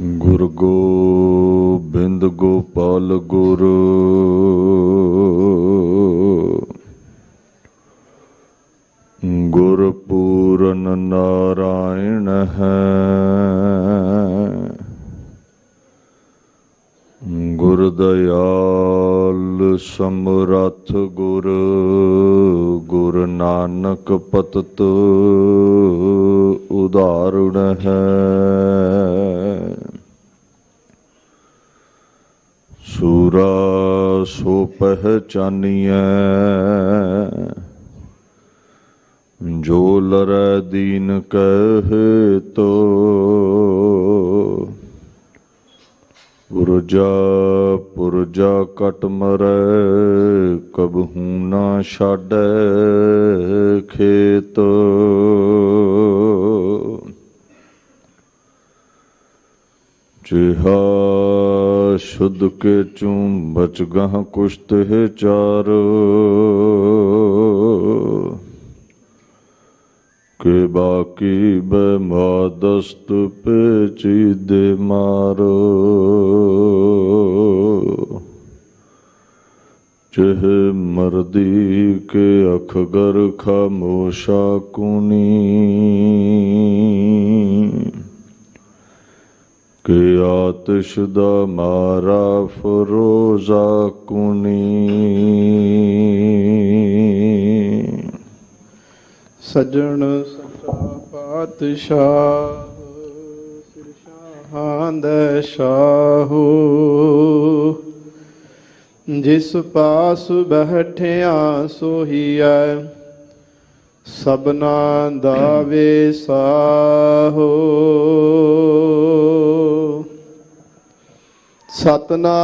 ਗੁਰ ਗੋਬਿੰਦ ਗੋਪਾਲ ਗੁਰ ਗੁਰਪੂਰਨ ਨਾਰਾਇਣ ਹੈ। ਗੁਰ ਦਇਆਲ ਸਮਰੱਥ ਗੁਰ ਗੁਰ ਨਾਨਕ ਪਤਿਤ ਉਦਾਹਰਣ ਹੈ। ਸੂਰਾ ਸੋ ਪਹਿਚਾਨੀਐ ਜੋ ਲਰੈ ਦੀਨ ਕਹੇ ਤੋ। ਪੁਰਜਾ ਪੁਰਜਾ ਕਟ ਮਰੈ ਕਬਹੂ ਨਾ ਛਾਡੈ ਖੇਤ। ਜਿਹਾ ਸ਼ੁੱਧ ਕੇ ਚੂੰ ਬਚ ਗਹ ਕੁਸ਼ਤ ਹੈ ਚਾਰ। ਕੇ ਬਾਕੀ ਬੈਮਾਦਸਤ ਪੇਚੀਦੇ ਮਾਰ। ਚਹ ਮਰਦੀ ਕੇ ਅਖਗਰ ਖਾਮੋਸ਼ਾ ਕੁਨੀ। ਕਿ ਆਤਿਸ਼ ਦਾ ਮਾਰਾ ਫਰੋਜ਼ਾ ਕੁਨੀ। ਸੱਜਣ ਸੱਚਾ ਪਾਤਸ਼ਾਹ ਸਿਰ ਸ਼ਾਹਾਂ ਦਾ ਸ਼ਾਹੋ। ਜਿਸ ਪਾਸ ਬੈਠਿਆ ਸੋਹੀਐ ਸਭਨਾ ਦਾ ਵੇਸਾਹੋ। ਸਤਨਾਮ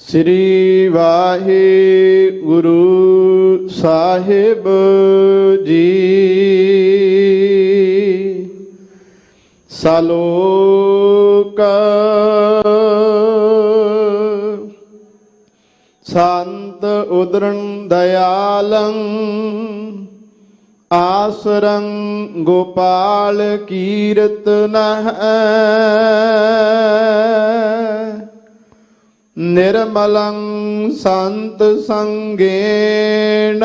ਸ੍ਰੀ ਵਾਹਿਗੁਰੂ ਸਾਹਿਬ ਜੀ। ਸਲੋਕ ਸੰਤ ਉਦਰੰ ਦਇਆਲੰ ਆਸਰੰ ਗੋਪਾਲ ਕੀਰਤਨਹਿ। ਨਿਰਮਲੰ ਸੰਤ ਸੰਗੇਣ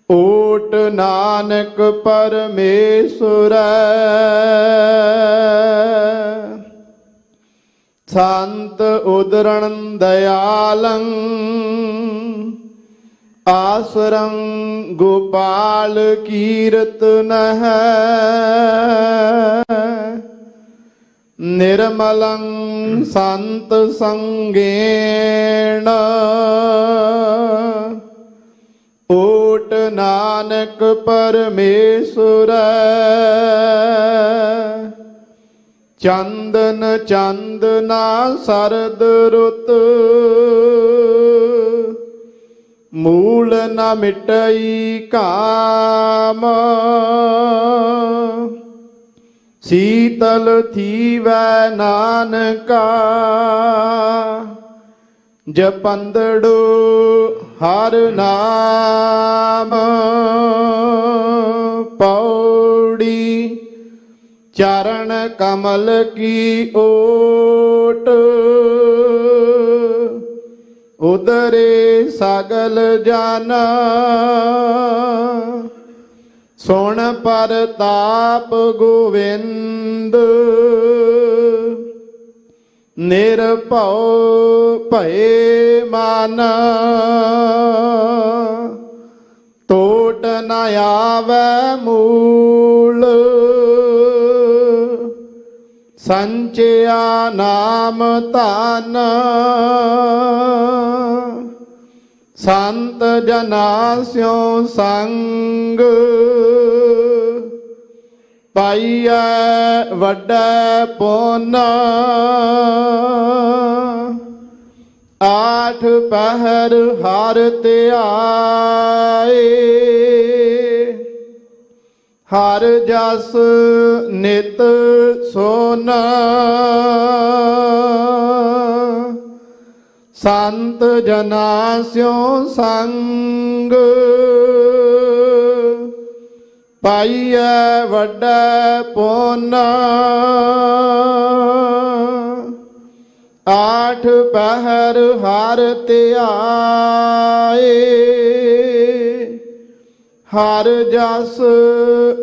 ਓਟ ਨਾਨਕ ਪਰਮੇਸ਼ਵਰੈ। ਸੰਤ ਉਦਰੰ ਦਇਆਲੰ ਆਸਰੰ ਗੋਪਾਲ ਕੀਰਤਨਹਿ। ਨਿਰਮਲੰ ਸੰਤ ਸੰਗੇਣ ਓਟ ਨਾਨਕ ਪਰਮੇਸ਼ਵਰੈ। ਚੰਦਨ ਚੰਦਨਾ ਸਰਦ ਰੁੱਤ ਮੂਲ ਨ ਮਿਟਈ ਕਾਮ। ਸੀਤਲ ਥੀਵੈ ਨਾਨਕਾ ਜਪੰਦੜੋ ਹਰ ਨਾਮ। ਪੌੜੀ ਚਰਨ ਕਮਲ ਕੀ ਓਟ ਉਦਰੇ ਸਗਲ ਜਾਨਾ। ਸੁਣ ਪਰਤਾਪ ਗੋਵਿੰਦ ਨਿਰਭਉ ਭਏ ਮਨ। ਟੋਟ ਨ ਆਵੈ ਮੂਲ ਸੰਚਿਆ ਨਾਮ ਧਨ। ਸੰਤ ਜਨਾ ਸਿਉ ਸੰਗ ਪਾਈਐ ਵੱਡਾ ਪੁੰਨ। ਆਠ ਪਹਿਰ ਹਰ ਧਿਆਏ ਹਰ ਜਸ ਨਿਤ ਸੋਨਾ। ਸੰਤ ਜਨਾ ਸਿਉ ਸੰਗ ਪਾਈਐ ਵੱਡਾ ਪੁੰਨ ਆਠ ਪਹਿਰ ਹਰ ਧਿਆਏ ਹਰ ਜਸ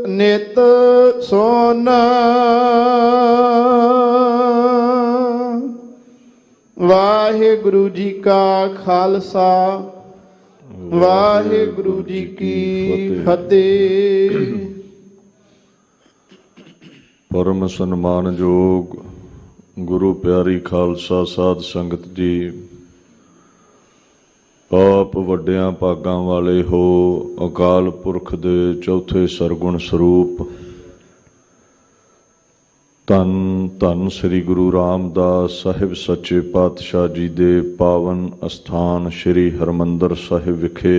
ਨਿਤ ਸੋਨ ਵਾਹਿਗੁਰੂ ਜੀ ਕਾ ਖਾਲਸਾ ਵਾਹਿਗੁਰੂ ਜੀ ਕੀ ਫਤਿਹ। ਪਰਮ ਸਨਮਾਨਯੋਗ ਗੁਰੂ ਪਿਆਰੀ ਖਾਲਸਾ ਸਾਧ ਸੰਗਤ ਜੀ, ਆਪ ਵੱਡਿਆਂ ਭਾਗਾਂ ਵਾਲੇ ਹੋ, ਅਕਾਲ ਪੁਰਖ ਦੇ ਚੌਥੇ ਸਰਗੁਣ ਸਰੂਪ ਧੰਨ ਧੰਨ ਸ੍ਰੀ ਗੁਰੂ ਰਾਮਦਾਸ ਸਾਹਿਬ ਸੱਚੇ ਪਾਤਸ਼ਾਹ ਜੀ ਦੇ ਪਾਵਨ ਅਸਥਾਨ ਸ੍ਰੀ ਹਰਿਮੰਦਰ ਸਾਹਿਬ ਵਿਖੇ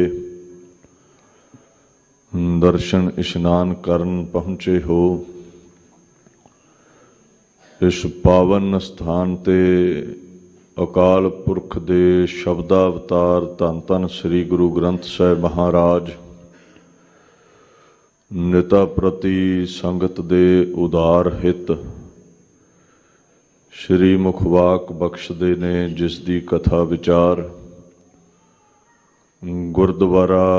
ਦਰਸ਼ਨ ਇਸ਼ਨਾਨ ਕਰਨ ਪਹੁੰਚੇ ਹੋ। ਇਸ ਪਾਵਨ ਸਥਾਨ ਤੇ ਅਕਾਲ ਪੁਰਖ ਦੇ ਸ਼ਬਦਾਵਤਾਰ ਧੰਨ ਧੰਨ ਸ੍ਰੀ ਗੁਰੂ ਗ੍ਰੰਥ ਸਾਹਿਬ ਮਹਾਰਾਜ ਨਿਤਾ ਪ੍ਰਤੀ ਸੰਗਤ ਦੇ ਉਦਾਰ ਹਿੱਤ ਸ਼੍ਰੀ ਮੁਖਵਾਕ ਬਖਸ਼ਦੇ ਨੇ, ਜਿਸ ਦੀ ਕਥਾ ਵਿਚਾਰ ਗੁਰਦੁਆਰਾ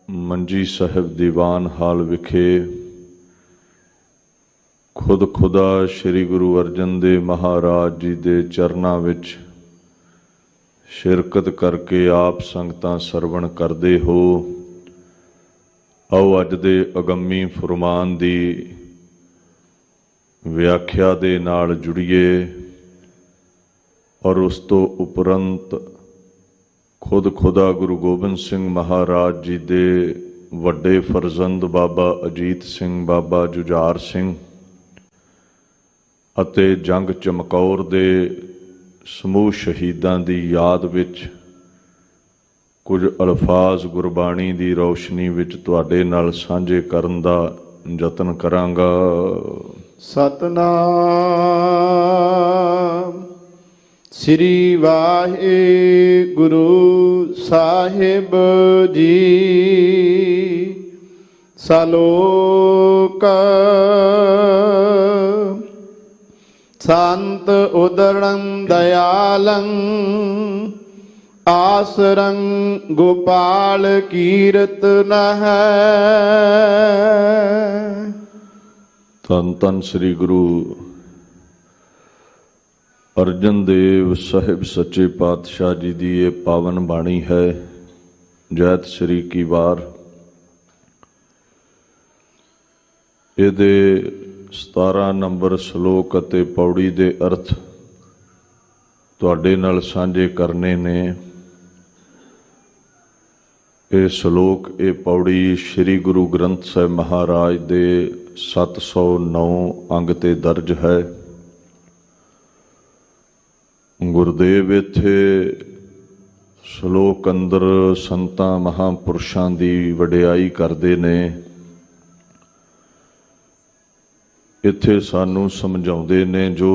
ਮੰਜੀ ਸਾਹਿਬ ਦੀਵਾਨ ਹਾਲ ਵਿਖੇ ਖੁਦ ਖੁਦਾ ਸ਼੍ਰੀ ਗੁਰੂ ਅਰਜਨ ਦੇਵ ਮਹਾਰਾਜ ਜੀ ਦੇ ਚਰਨਾਂ ਵਿੱਚ ਸ਼ਿਰਕਤ ਕਰਕੇ ਆਪ ਸੰਗਤਾਂ ਸਰਵਣ ਕਰਦੇ ਹੋ। ਆਓ ਅੱਜ ਦੇ ਅਗੰਮੀ ਫੁਰਮਾਨ ਦੀ ਵਿਆਖਿਆ ਦੇ ਨਾਲ ਜੁੜੀਏ ਔਰ ਉਸ ਤੋਂ ਉਪਰੰਤ ਖੁਦ ਖੁਦਾ ਗੁਰੂ ਗੋਬਿੰਦ ਸਿੰਘ ਮਹਾਰਾਜ ਜੀ ਦੇ ਵੱਡੇ ਫਰਜ਼ੰਦ ਬਾਬਾ ਅਜੀਤ ਸਿੰਘ, ਬਾਬਾ ਜੁਝਾਰ ਸਿੰਘ ਅਤੇ ਜੰਗ ਚਮਕੌਰ ਦੇ ਸਮੂਹ ਸ਼ਹੀਦਾਂ ਦੀ ਯਾਦ ਵਿੱਚ ਕੁਝ ਅਲਫਾਜ਼ ਗੁਰਬਾਣੀ ਦੀ ਰੌਸ਼ਨੀ ਵਿੱਚ ਤੁਹਾਡੇ ਨਾਲ ਸਾਂਝੇ ਕਰਨ ਦਾ ਯਤਨ ਕਰਾਂਗਾ। ਸਤਨਾਮ ਸ੍ਰੀ ਵਾਹਿਗੁਰੂ ਸਾਹਿਬ ਜੀ। ਸਲੋਕ ਸੰਤ ਉਦਰੰ ਦਇਆਲੰ ਆਸਰੰ ਗੋਪਾਲ ਕੀਰਤਨ ਹੈ। ਧੰਨ ਧੰਨ ਸ੍ਰੀ ਗੁਰੂ ਅਰਜਨ ਦੇਵ ਸਾਹਿਬ ਸੱਚੇ ਪਾਤਸ਼ਾਹ ਜੀ ਦੀ ਇਹ ਪਾਵਨ ਬਾਣੀ ਹੈ। ਜੈਤ ਸ੍ਰੀ ਕੀ ਵਾਰ ਇਹਦੇ 17 ਨੰਬਰ ਸ਼ਲੋਕ ਅਤੇ ਪੌੜੀ ਦੇ ਅਰਥ ਤੁਹਾਡੇ ਨਾਲ ਸਾਂਝੇ ਕਰਨੇ ਨੇ। ਇਹ ਸ਼ਲੋਕ, ਇਹ ਪੌੜੀ ਸ੍ਰੀ ਗੁਰੂ ਗ੍ਰੰਥ ਸਾਹਿਬ ਮਹਾਰਾਜ ਦੇ 709 ਅੰਗ ਤੇ ਦਰਜ ਹੈ। ਗੁਰਦੇਵ ਇੱਥੇ ਸ਼ਲੋਕ ਅੰਦਰ ਸੰਤਾਂ ਮਹਾਂਪੁਰਸ਼ਾਂ ਦੀ ਵਡਿਆਈ ਕਰਦੇ ਨੇ। ਇੱਥੇ ਸਾਨੂੰ ਸਮਝਾਉਂਦੇ ਨੇ ਜੋ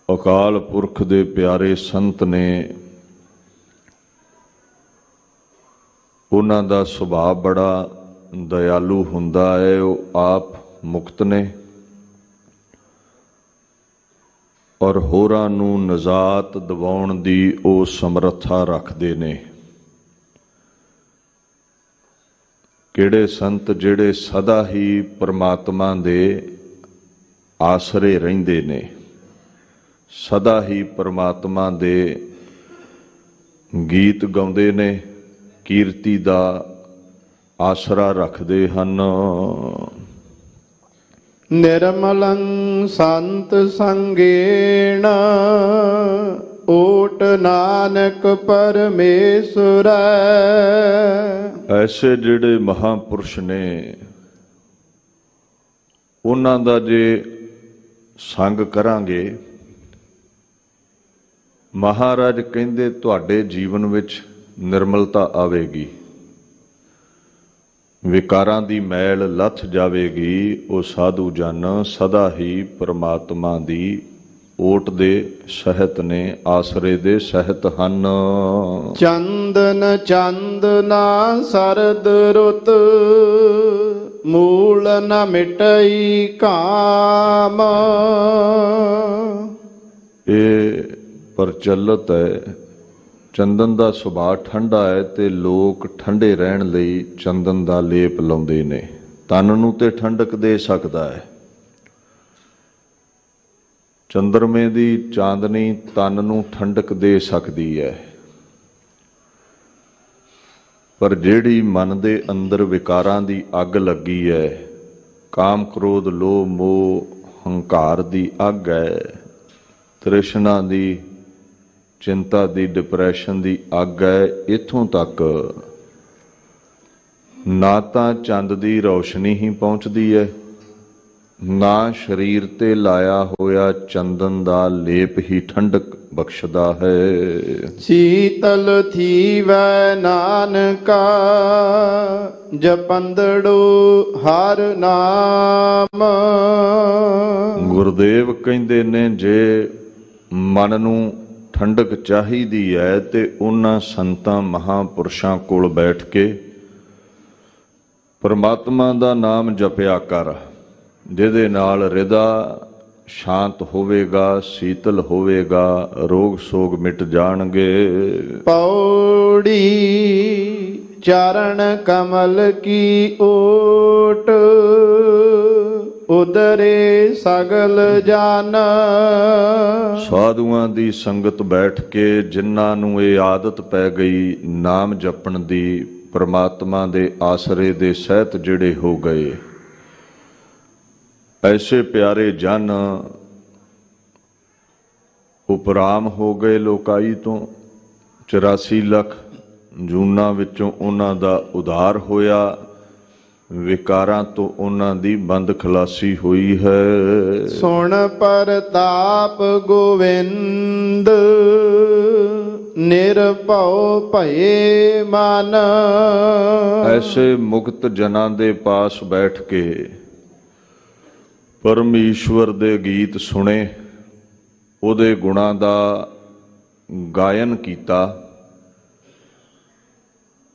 ਅਕਾਲ ਪੁਰਖ ਦੇ ਪਿਆਰੇ ਸੰਤ ਨੇ, ਉਹਨਾਂ ਦਾ ਸੁਭਾਅ ਬੜਾ ਦਇਆਲੂ ਹੁੰਦਾ ਹੈ। ਉਹ ਆਪ ਮੁਕਤ ਨੇ ਔਰ ਹੋਰਾਂ ਨੂੰ ਨਜ਼ਾਤ ਦਿਵਾਉਣ ਦੀ ਉਹ ਸਮਰੱਥਾ ਰੱਖਦੇ ਨੇ। ਕਿਹੜੇ ਸੰਤ ਜਿਹੜੇ ਸਦਾ ਹੀ ਪਰਮਾਤਮਾ ਦੇ ਆਸਰੇ ਰਹਿੰਦੇ ਨੇ, ਸਦਾ ਹੀ ਪਰਮਾਤਮਾ ਦੇ ਗੀਤ ਗਾਉਂਦੇ ਨੇ, ਕੀਰਤੀ ਦਾ ਆਸਰਾ ਰੱਖਦੇ ਹਨ। ਨਿਰਮਲੰ ਸੰਤ ਸੰਗੇਣ ਓਟ ਨਾਨਕ ਪਰਮੇਸ਼ਰ। ਐਸੇ ਜਿਹੜੇ ਮਹਾਂਪੁਰਸ਼ ਨੇ, ਉਹਨਾਂ ਦਾ ਜੇ ਸੰਗ ਕਰਾਂਗੇ, ਮਹਾਰਾਜ ਕਹਿੰਦੇ ਤੁਹਾਡੇ ਜੀਵਨ ਵਿੱਚ ਨਿਰਮਲਤਾ ਆਵੇਗੀ, ਵਿਕਾਰਾਂ ਦੀ ਮੈਲ ਲੱਥ ਜਾਵੇਗੀ। ਉਹ ਸਾਧੂ ਜਨ ਸਦਾ ਹੀ ਪਰਮਾਤਮਾ ਦੀ ਓਟ ਦੇ ਸਹਿਤ ਨੇ, ਆਸਰੇ ਦੇ ਸਹਿਤ ਹਨ। ਚੰਦਨ ਚੰਦਨਾ ਸਰਦ ਰੁੱਤ, ਮੂਲ ਨ ਮਿਟਈ ਕਾਮ। ਇਹ ਪ੍ਰਚਲਿਤ ਹੈ। ਚੰਦਨ ਦਾ ਸੁਭਾਅ ਠੰਡਾ ਹੈ ਤੇ ਲੋਕ ਠੰਡੇ ਰਹਿਣ ਲਈ ਚੰਦਨ ਦਾ ਲੇਪ ਲਾਉਂਦੇ ਨੇ। ਤਨ ਨੂੰ ਤੇ ਠੰਡਕ ਦੇ ਸਕਦਾ ਹੈ। ਚੰਦਰਮੇ ਦੀ ਚਾਂਦਨੀ ਤਨ ਨੂੰ ਠੰਡਕ ਦੇ ਸਕਦੀ ਹੈ, ਪਰ ਜਿਹੜੀ ਮਨ ਦੇ ਅੰਦਰ ਵਿਕਾਰਾਂ ਦੀ ਅੱਗ ਲੱਗੀ ਹੈ, ਕਾਮ ਕ੍ਰੋਧ ਲੋਭ ਮੋਹ ਹੰਕਾਰ ਦੀ ਅੱਗ ਹੈ, ਤ੍ਰਿਸ਼ਨਾ ਦੀ, ਚਿੰਤਾ ਦੀ, ਡਿਪਰੈਸ਼ਨ ਦੀ ਅੱਗ ਹੈ, ਇੱਥੋਂ ਤੱਕ ਨਾ ਤਾਂ ਚੰਦ ਦੀ ਰੌਸ਼ਨੀ ਹੀ ਪਹੁੰਚਦੀ ਹੈ, ਨਾ ਸਰੀਰ ਤੇ ਲਾਇਆ ਹੋਇਆ ਚੰਦਨ ਦਾ ਲੇਪ ਹੀ ਠੰਡਕ ਬਖਸ਼ਦਾ ਹੈ। ਸੀਤਲ ਥੀਵੈ ਨਾਨਕਾ, ਜਪੰਦੜੋ ਹਰ ਨਾਮ। ਗੁਰਦੇਵ ਕਹਿੰਦੇ ਨੇ, ਜੇ ਮਨ ਨੂੰ ਠੰਡਕ ਚਾਹੀਦੀ ਹੈ ਤੇ ਉਹਨਾਂ ਸੰਤਾਂ ਮਹਾਂਪੁਰਸ਼ਾਂ ਕੋਲ ਬੈਠ ਕੇ ਪਰਮਾਤਮਾ ਦਾ ਨਾਮ ਜਪਿਆ ਕਰ, ਜਿਹਦੇ ਨਾਲ ਹਿਰਦਾ ਸ਼ਾਂਤ ਹੋਵੇਗਾ, ਸੀਤਲ ਹੋਵੇਗਾ, ਰੋਗ ਸੋਗ ਮਿਟ ਜਾਣਗੇ। ਪੌੜੀ ਚਰਨ ਕਮਲ ਕੀ ਓਟ, ਉਦਰੇ ਸਗਲ ਜਨ। ਸਾਧੂਆਂ ਦੀ ਸੰਗਤ ਬੈਠ ਕੇ ਜਿਨ੍ਹਾਂ ਨੂੰ ਇਹ ਆਦਤ ਪੈ ਗਈ ਨਾਮ ਜਪਣ ਦੀ, ਪ੍ਰਮਾਤਮਾ ਦੇ ਆਸਰੇ ਦੇ ਸਹਿਤ ਜਿਹੜੇ ਹੋ ਗਏ, ਐਸੇ ਪਿਆਰੇ ਜਨ ਉਪਰਾਮ ਹੋ ਗਏ ਲੋਕਾਈ ਤੋਂ। 84 ਲੱਖ ਜੂਨਾਂ ਵਿੱਚੋਂ ਉਹਨਾਂ ਦਾ ਉਧਾਰ ਹੋਇਆ, ਵਿਕਾਰਾਂ ਤੋਂ ਉਹਨਾਂ ਦੀ ਬੰਦ ਖਲਾਸੀ ਹੋਈ ਹੈ। ਸੁਣ ਪ੍ਰਤਾਪ ਗੋਵਿੰਦ, ਨਿਰਭਉ ਭਏ ਮਨ। ਐਸੇ ਮੁਕਤ ਜਨਾਂ ਦੇ ਪਾਸ ਬੈਠ ਕੇ ਪਰਮੇਸ਼ਵਰ ਦੇ ਗੀਤ ਸੁਣੇ, ਉਹਦੇ ਗੁਣਾਂ ਦਾ ਗਾਇਨ ਕੀਤਾ,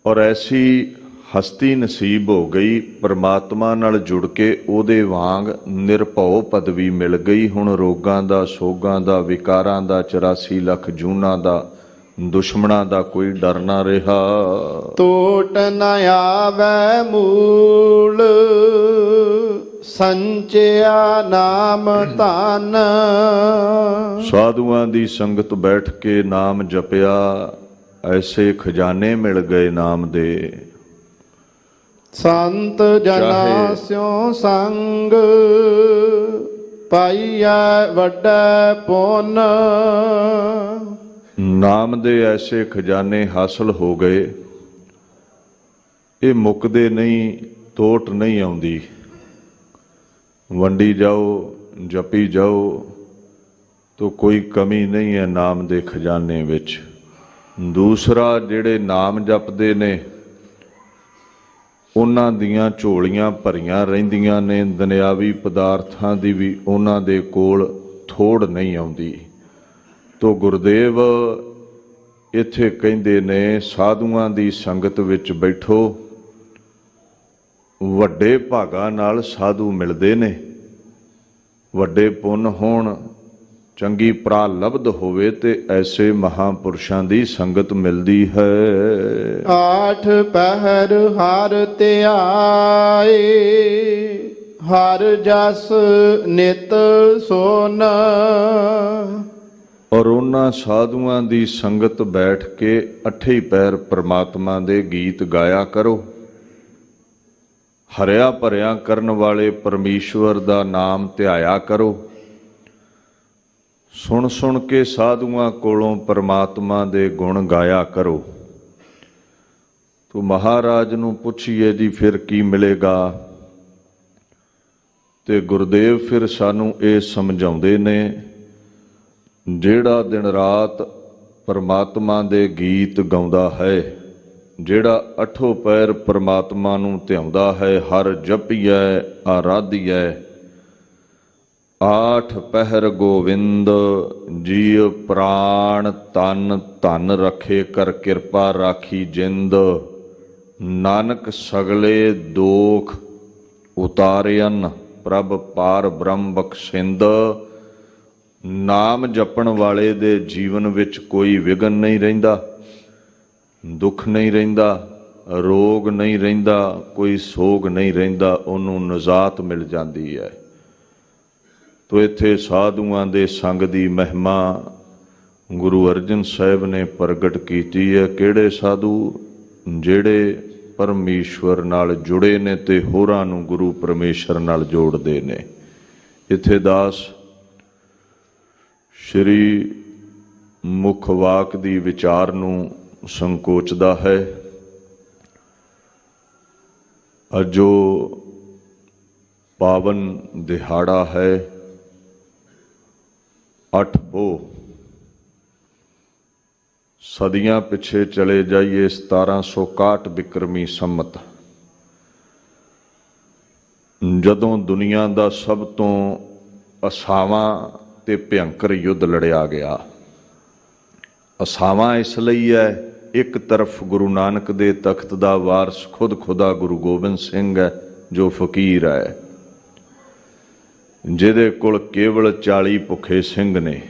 ਔਰ ਐਸੀ ਹਸਤੀ ਨਸੀਬ ਹੋ ਗਈ, ਪਰਮਾਤਮਾ ਨਾਲ ਜੁੜ ਕੇ ਉਹਦੇ ਵਾਂਗ ਨਿਰਭਉ ਪਦਵੀ ਮਿਲ ਗਈ। ਹੁਣ ਰੋਗਾਂ ਦਾ, ਸੋਗਾਂ ਦਾ, ਵਿਕਾਰਾਂ ਦਾ, 84 ਲੱਖ ਜੂਨਾਂ ਦਾ, ਦੁਸ਼ਮਣਾਂ ਦਾ ਕੋਈ ਡਰ ਨਾ ਰਿਹਾ। ਟੋਟ ਨ ਆਵੈ ਮੂਲ, ਸੰਚਿਆ ਨਾਮ ਧਨ। ਸਾਧੂਆਂ ਦੀ ਸੰਗਤ ਬੈਠ ਕੇ ਨਾਮ ਜਪਿਆ, ਐਸੇ ਖਜ਼ਾਨੇ ਮਿਲ ਗਏ ਨਾਮ ਦੇ। ਸੰਤ ਜਨਾ ਸਿਉ ਸੰਗ, ਪਾਈਐ ਵੱਡਾ ਪੁੰਨ। ਨਾਮ ਦੇ ਐਸੇ ਖਜ਼ਾਨੇ ਹਾਸਲ ਹੋ ਗਏ, ਇਹ ਮੁੱਕਦੇ ਨਹੀਂ, ਤੋਟ ਨਹੀਂ ਆਉਂਦੀ। ਵੰਡੀ ਜਾਓ, ਜਪੀ ਜਾਓ, ਤੋ ਕੋਈ ਕਮੀ ਨਹੀਂ ਹੈ ਨਾਮ ਦੇ ਖਜ਼ਾਨੇ ਵਿੱਚ। ਦੂਸਰਾ, ਜਿਹੜੇ ਨਾਮ ਜਪਦੇ ਨੇ ਉਹਨਾਂ ਦੀਆਂ ਝੋਲੀਆਂ ਭਰੀਆਂ ਰਹਿੰਦੀਆਂ ਨੇ, ਦੁਨਿਆਵੀ ਪਦਾਰਥਾਂ ਦੀ ਵੀ ਉਹਨਾਂ ਦੇ ਕੋਲ ਥੋੜ ਨਹੀਂ ਆਉਂਦੀ। ਤੋ ਗੁਰਦੇਵ ਇੱਥੇ ਕਹਿੰਦੇ ਨੇ, ਸਾਧੂਆਂ ਦੀ ਸੰਗਤ ਵਿੱਚ ਬੈਠੋ, ਵੱਡੇ ਭਾਗਾਂ ਨਾਲ ਸਾਧੂ ਮਿਲਦੇ ਨੇ। ਵੱਡੇ ਪੁੰਨ ਹੋਣ, ਚੰਗੀ ਪ੍ਰਾਲਬਧ ਹੋਵੇ ਤੇ ਐਸੇ ਮਹਾਂਪੁਰਸ਼ਾਂ ਦੀ ਸੰਗਤ ਮਿਲਦੀ ਹੈ। ਆਠ ਪਹਿਰ ਹਰ ਧਿਆਏ, ਹਰ ਜਸ ਨਿਤ ਸੋਨ। ਔਰ ਉਹਨਾਂ ਸਾਧੂਆਂ ਦੀ ਸੰਗਤ ਬੈਠ ਕੇ 8 ਪਹਿਰ ਪ੍ਰਮਾਤਮਾ ਦੇ ਗੀਤ ਗਾਇਆ ਕਰੋ। ਹਰਿਆ ਭਰਿਆ ਕਰਨ ਵਾਲੇ ਪਰਮੇਸ਼ਵਰ ਦਾ ਨਾਮ ਧਿਆਇਆ ਕਰੋ। ਸੁਣ ਸੁਣ ਕੇ ਸਾਧੂਆਂ ਕੋਲੋਂ ਪਰਮਾਤਮਾ ਦੇ ਗੁਣ ਗਾਇਆ ਕਰੋ। ਤੋ ਮਹਾਰਾਜ ਨੂੰ ਪੁੱਛੀਏ ਜੀ ਫਿਰ ਕੀ ਮਿਲੇਗਾ, ਤੇ ਗੁਰਦੇਵ ਫਿਰ ਸਾਨੂੰ ਇਹ ਸਮਝਾਉਂਦੇ ਨੇ, ਜਿਹੜਾ ਦਿਨ ਰਾਤ ਪਰਮਾਤਮਾ ਦੇ ਗੀਤ ਗਾਉਂਦਾ ਹੈ, ਜਿਹੜਾ 8 ਪਹਿਰ ਪਰਮਾਤਮਾ ਨੂੰ ਧਿਆਉਂਦਾ ਹੈ, ਹਰ ਜਪੀਐ ਆਰਾਧੀਐ, ਆਠ ਪਹਿਰ ਗੋਵਿੰਦ ਜੀਅ ਪ੍ਰਾਣ ਤਨ ਧਨ ਰਖੇ ਕਰ ਕਿਰਪਾ ਰਾਖੀ ਜਿੰਦ। ਨਾਨਕ ਸਗਲੇ ਦੋਖ ਉਤਾਰਿਅਨ ਪ੍ਰਭ ਪਾਰ ਬ੍ਰਹਮ ਬਖਸ਼ਿੰਦ। ਨਾਮ ਜਪਣ ਵਾਲੇ ਦੇ ਜੀਵਨ ਵਿੱਚ ਕੋਈ ਵਿਘਨ ਨਹੀਂ ਰਹਿੰਦਾ, ਦੁੱਖ ਨਹੀਂ ਰਹਿੰਦਾ, ਰੋਗ ਨਹੀਂ ਰਹਿੰਦਾ, ਕੋਈ ਸੋਗ ਨਹੀਂ ਰਹਿੰਦਾ, ਉਹਨੂੰ ਨਿਜਾਤ ਮਿਲ ਜਾਂਦੀ ਹੈ। ਤੋ ਇੱਥੇ ਸਾਧੂਆਂ ਦੇ ਸੰਗ ਦੀ ਮਹਿਮਾ ਗੁਰੂ ਅਰਜਨ ਸਾਹਿਬ ਨੇ ਪ੍ਰਗਟ ਕੀਤੀ ਹੈ। ਕਿਹੜੇ ਸਾਧੂ? ਜਿਹੜੇ ਪਰਮੇਸ਼ਵਰ ਨਾਲ ਜੁੜੇ ਨੇ ਤੇ ਹੋਰਾਂ ਨੂੰ ਗੁਰੂ ਪਰਮੇਸ਼ਰ ਨਾਲ ਜੋੜਦੇ ਨੇ। ਇੱਥੇ ਦਾਸ ਸ਼੍ਰੀ ਮੁੱਖ ਵਾਕ ਦੀ ਵਿਚਾਰ ਨੂੰ ਸੰਕੋਚਦਾ ਹੈ। ਅਜੋ ਪਾਵਨ ਦਿਹਾੜਾ ਹੈ 8 ਪੋਹ। ਸਦੀਆਂ ਪਿੱਛੇ ਚਲੇ ਜਾਈਏ 1761 ਬਿਕਰਮੀ ਸੰਮਤ, ਜਦੋਂ ਦੁਨੀਆ ਦਾ ਸਭ ਤੋਂ ਅਸਾਵਾਂ ਤੇ ਭਿਅੰਕਰ ਯੁੱਧ ਲੜਿਆ ਗਿਆ। ਅਸਾਵਾਂ ਇਸ ਲਈ ਹੈ, ਇੱਕ ਤਰਫ ਗੁਰੂ ਨਾਨਕ ਦੇ ਤਖਤ ਦਾ ਵਾਰਸ ਖੁਦ ਖੁਦਾ ਗੁਰੂ ਗੋਬਿੰਦ ਸਿੰਘ ਹੈ, ਜੋ ਫਕੀਰ ਹੈ, ਜਿਹਦੇ ਕੋਲ ਕੇਵਲ 40 ਭੁੱਖੇ ਸਿੰਘ ਨੇ,